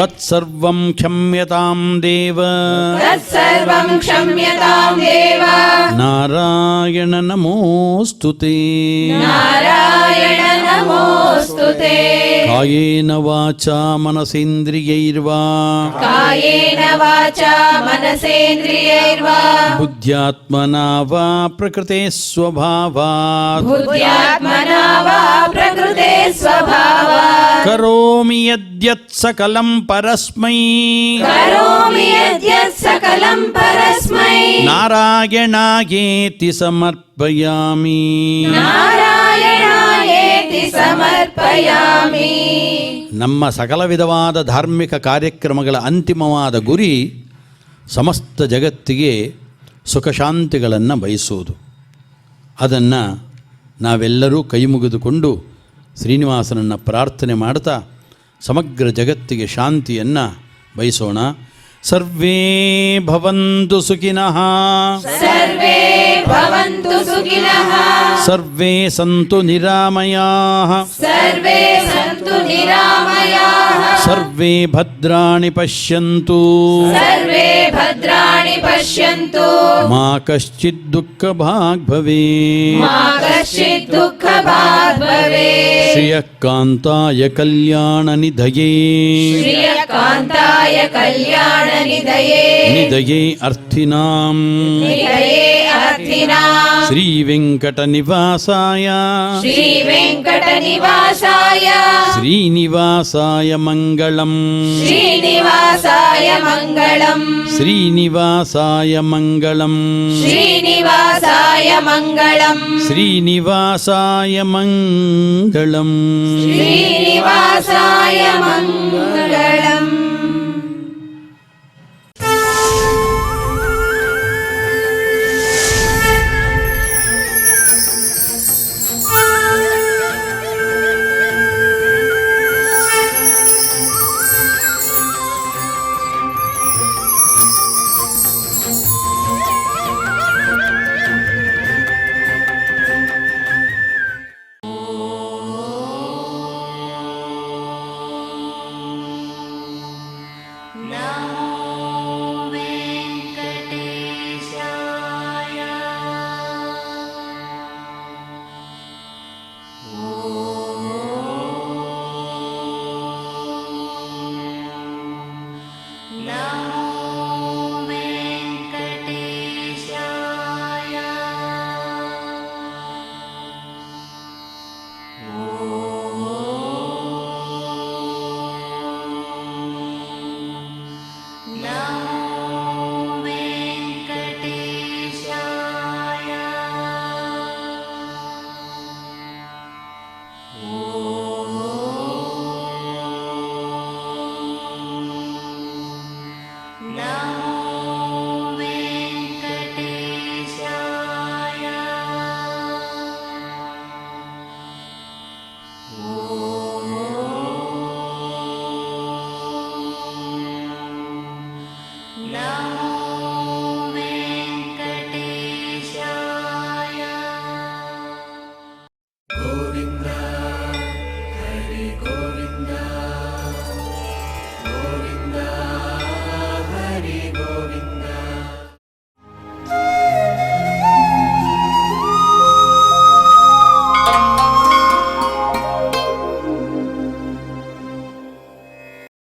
ತತ್ಸರ್ವಂ ಕ್ಷಮ್ಯತಾಂ ದೇವ. ನಾರಾಯಣ ನಮೋಸ್ತುತೇ. ಕಾಯೇನ ವಾಚಾ ಮನಸೇಂದ್ರಿಯೈರ್ವಾ ಬುದ್ಧ್ಯಾತ್ಮನಾ ವಾ ಪ್ರಕೃತೆ ಸ್ವಭಾವಾತ್ ಕರೋಮಿ ಯದ್ಯತ್ ಸಕಲಂ ಪರಸ್ಮೈ ನಾರಾಯಣಾಯೇತಿ ಸಮರ್ಪಯಾಮಿ. ನಮ್ಮ ಸಕಲ ವಿಧವಾದ ಧಾರ್ಮಿಕ ಕಾರ್ಯಕ್ರಮಗಳ ಅಂತಿಮವಾದ ಗುರಿ ಸಮಸ್ತ ಜಗತ್ತಿಗೆ ಸುಖ ಶಾಂತಿಗಳನ್ನು ಬಯಸುವುದು. ಅದನ್ನು ನಾವೆಲ್ಲರೂ ಕೈ ಮುಗಿದುಕೊಂಡು ಶ್ರೀನಿವಾಸನನ್ನು ಪ್ರಾರ್ಥನೆ ಮಾಡ್ತಾ ಸಮಗ್ರ ಜಗತ್ತಿಗೆ ಶಾಂತಿಯನ್ನು ಬಯಸೋಣ. ಸರ್ವೇ ಭವಂತು ಸುಖಿನಃ ಸರ್ವೇ ಸಂತು ನಿರಾಮಯಾಃ ಸರ್ವೇ ಭದ್ರಾಣಿ ಪಶ್ಯಂತು ಮಾ ಕಶ್ಚಿತ್ ದುಃಖ ಭಾಗ್ ಭವೇತ್. ಶ್ರಿಯಃ ಕಾಂತಾಯ ಕಲ್ಯಾಣ ನಿಧಯೇ ನಿಧಯೇ ಅರ್ಥಿನಾಂ ಶ್ರೀ ವೆಂಕಟ ನಿವಾಸಾಯ ಶ್ರೀನಿವಾಸಾಯ ಮಂಗಳಂ ಶ್ರೀನಿವಾಸಾಯ ಮಂಗಳಂ ಶ್ರೀನಿವಾಸಾಯ ಮಂಗಳಂ ಶ್ರೀನಿವಾಸಾಯ ಮಂಗಳಂ ಶ್ರೀನಿವಾಸಾಯ ಮಂಗಳಂ ಶ್ರೀನಿವಾಸಾಯ ಮಂಗಳಂ.